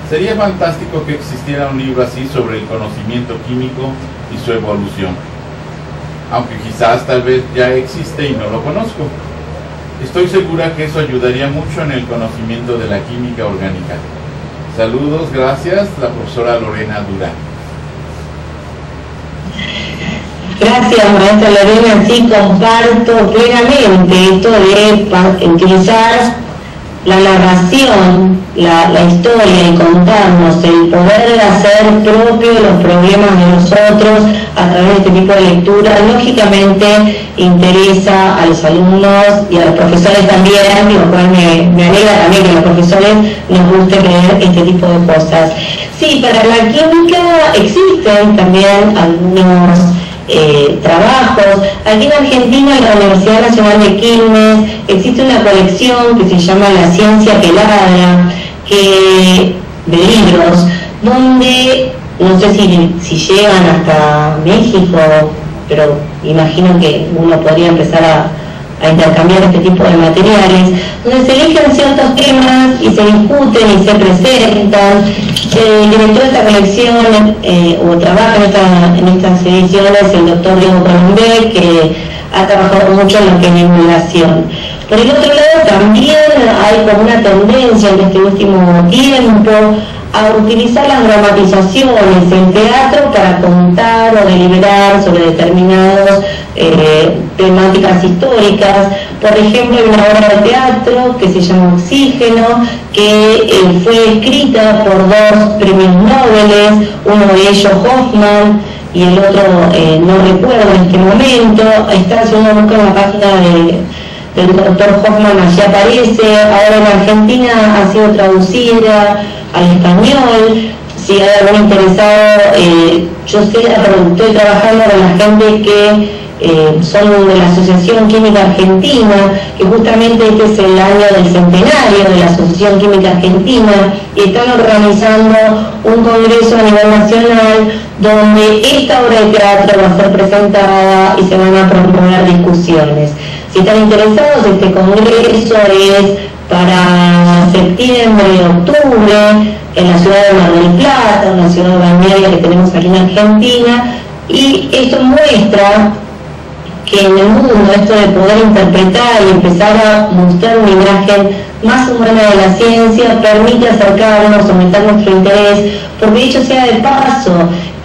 Sería fantástico que existiera un libro así sobre el conocimiento químico y su evolución, aunque quizás tal vez ya existe y no lo conozco. Estoy segura que eso ayudaría mucho en el conocimiento de la química orgánica. Saludos, gracias, la profesora Lorena Durán. Gracias, maestra Lorena. Sí, comparto plenamente esto de utilizar la narración, la historia y contarnos, el poder hacer propio los problemas de nosotros a través de este tipo de lectura, lógicamente interesa a los alumnos y a los profesores también, lo cual me alegra también que a los profesores nos guste leer este tipo de cosas. Sí, para la química existen también algunos trabajos. Aquí en Argentina, en la Universidad Nacional de Quilmes, existe una colección que se llama La Ciencia Pelada, de libros, donde no sé si llegan hasta México, pero imagino que uno podría empezar a intercambiar este tipo de materiales, donde se eligen ciertos temas y se discuten y se presentan. El director de esta colección o trabaja en estas ediciones el doctor Diego Colombé, que ha trabajado mucho en lo que es divulgación. Por el otro lado, también hay como una tendencia en este último tiempo a utilizar las dramatizaciones, el teatro, para contar o deliberar sobre determinadas temáticas históricas. Por ejemplo, hay una obra de teatro que se llama Oxígeno, que fue escrita por 2 premios Nobel, uno de ellos Hoffman y el otro no recuerdo en este momento. Está haciendo una búsqueda en la página del doctor Hoffman, allí aparece. Ahora en Argentina ha sido traducida al español. Si hay algún interesado, yo estoy trabajando con la gente que son de la Asociación Química Argentina, que justamente este es el año del centenario de la Asociación Química Argentina, y están organizando un congreso a nivel nacional donde esta obra de teatro va a ser presentada y se van a proponer discusiones. Si están interesados, este congreso es para septiembre, octubre, en la ciudad de Mar del Plata, una ciudad balnearia que tenemos aquí en Argentina, y esto muestra que en el mundo esto de poder interpretar y empezar a mostrar una imagen más humana de la ciencia permite acercarnos, aumentar nuestro interés, porque dicho sea de paso,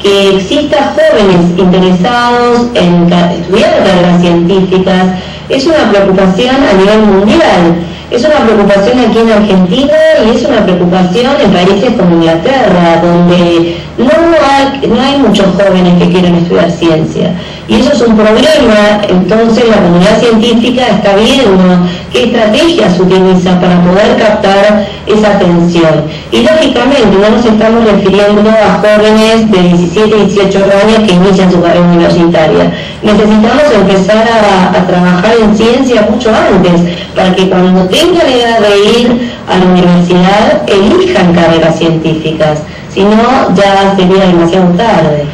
que exista jóvenes interesados en estudiar carreras científicas es una preocupación a nivel mundial. Es una preocupación aquí en Argentina y es una preocupación en países como Inglaterra, donde no hay muchos jóvenes que quieran estudiar ciencia. Y eso es un problema. Entonces la comunidad científica está viendo qué estrategias utiliza para poder captar esa atención. Y lógicamente no nos estamos refiriendo a jóvenes de 17 y 18 años que inician su carrera universitaria. Necesitamos empezar a trabajar en ciencia mucho antes, para que cuando tengan la edad de ir a la universidad elijan carreras científicas. Si no, ya sería demasiado tarde.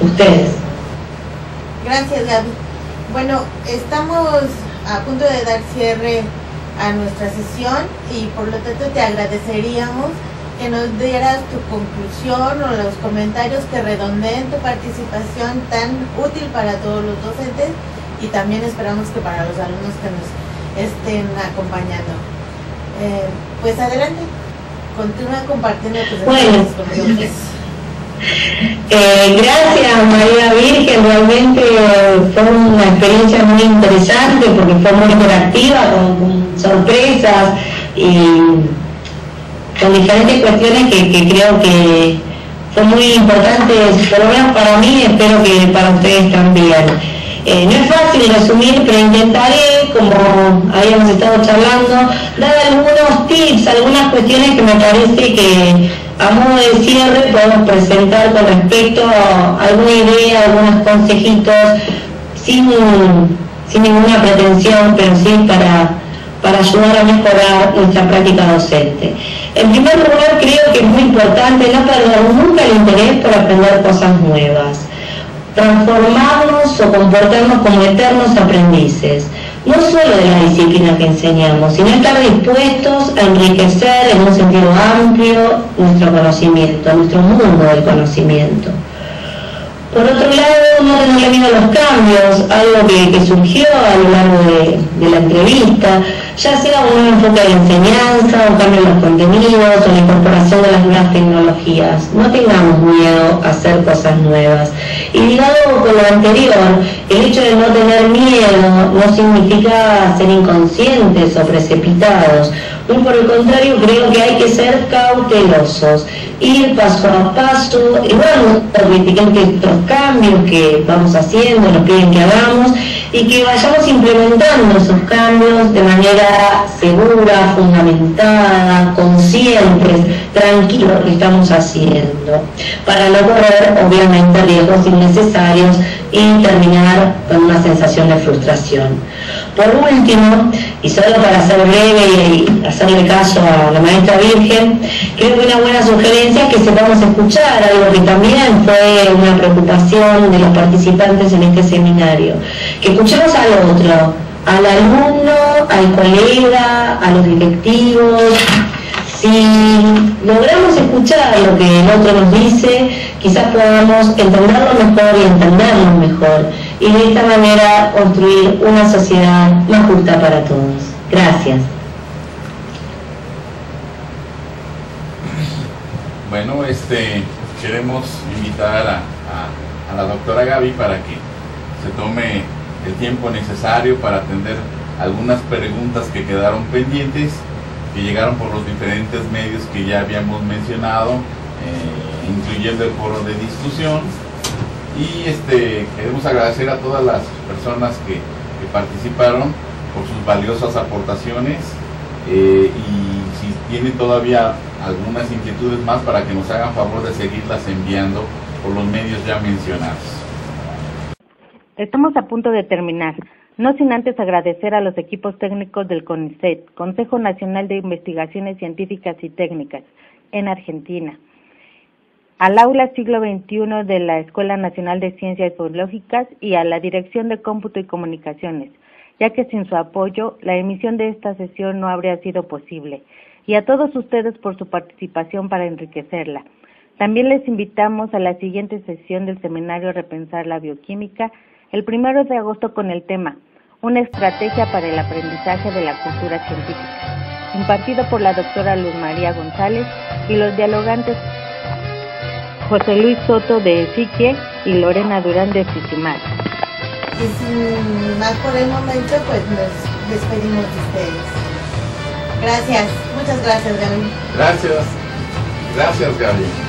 Ustedes. Gracias, Gaby. Bueno, estamos a punto de dar cierre a nuestra sesión y por lo tanto te agradeceríamos que nos dieras tu conclusión o los comentarios que redondeen tu participación tan útil para todos los docentes y también esperamos que para los alumnos que nos estén acompañando. Pues adelante, continúa compartiendo tus experiencias con nosotros. Gracias, María Virgen. Realmente fue una experiencia muy interesante porque fue muy interactiva, con sorpresas y con diferentes cuestiones que creo que fue muy importante, por lo menos para mí, espero que para ustedes también. No es fácil resumir, pero intentaré, como habíamos estado charlando, dar algunos tips, algunas cuestiones que me parece que a modo de cierre podemos presentar con respecto a alguna idea, algunos consejitos, sin ninguna pretensión, pero sí para ayudar a mejorar nuestra práctica docente. En primer lugar, creo que es muy importante no perder nunca el interés por aprender cosas nuevas, transformarnos o comportarnos como eternos aprendices, no solo de la disciplina que enseñamos, sino estar dispuestos a enriquecer en un sentido amplio nuestro conocimiento, nuestro mundo del conocimiento. Por otro lado, no tenerle miedo a los cambios, algo que surgió a lo largo de de la entrevista, ya sea un enfoque de enseñanza, o cambio en los contenidos, o la incorporación de las nuevas tecnologías. No tengamos miedo a hacer cosas nuevas. Y ligado con lo anterior, el hecho de no tener miedo no significa ser inconscientes o precipitados. Muy por el contrario, creo que hay que ser cautelosos, ir paso a paso, y bueno, criticar que estos cambios que vamos haciendo, nos piden que hagamos, y que vayamos implementando esos cambios de manera segura, fundamentada, conscientes, tranquilos que estamos haciendo, para no correr obviamente riesgos innecesarios y terminar con una sensación de frustración. Por último, y solo para ser breve y hacerle caso a la maestra Virgen, creo que una buena sugerencia es que sepamos escuchar, algo que también fue una preocupación de los participantes en este seminario, que escuchemos al otro, al alumno, al colega, a los directivos. Si logramos escuchar lo que el otro nos dice, quizás podamos entenderlo mejor y entendernos mejor, y de esta manera construir una sociedad más justa para todos. Gracias. Bueno, queremos invitar a la doctora Gaby para que se tome el tiempo necesario para atender algunas preguntas que quedaron pendientes, que llegaron por los diferentes medios que ya habíamos mencionado, incluyendo el foro de discusión. Y queremos agradecer a todas las personas que participaron por sus valiosas aportaciones, y si tienen todavía algunas inquietudes más, para que nos hagan favor de seguirlas enviando por los medios ya mencionados. Estamos a punto de terminar, no sin antes agradecer a los equipos técnicos del CONICET, Consejo Nacional de Investigaciones Científicas y Técnicas, en Argentina, al Aula Siglo XXI de la Escuela Nacional de Ciencias Biológicas y a la Dirección de Cómputo y Comunicaciones, ya que sin su apoyo la emisión de esta sesión no habría sido posible, y a todos ustedes por su participación para enriquecerla. También les invitamos a la siguiente sesión del seminario Repensar la Bioquímica, el 1 de agosto, con el tema Una estrategia para el aprendizaje de la cultura científica, impartido por la doctora Luz María González y los dialogantes José Luis Soto de ESICIE y Lorena Durán de Cisimar. Y sin más por el momento, pues nos despedimos de ustedes. Gracias, muchas gracias, Gaby. Gracias, Gaby.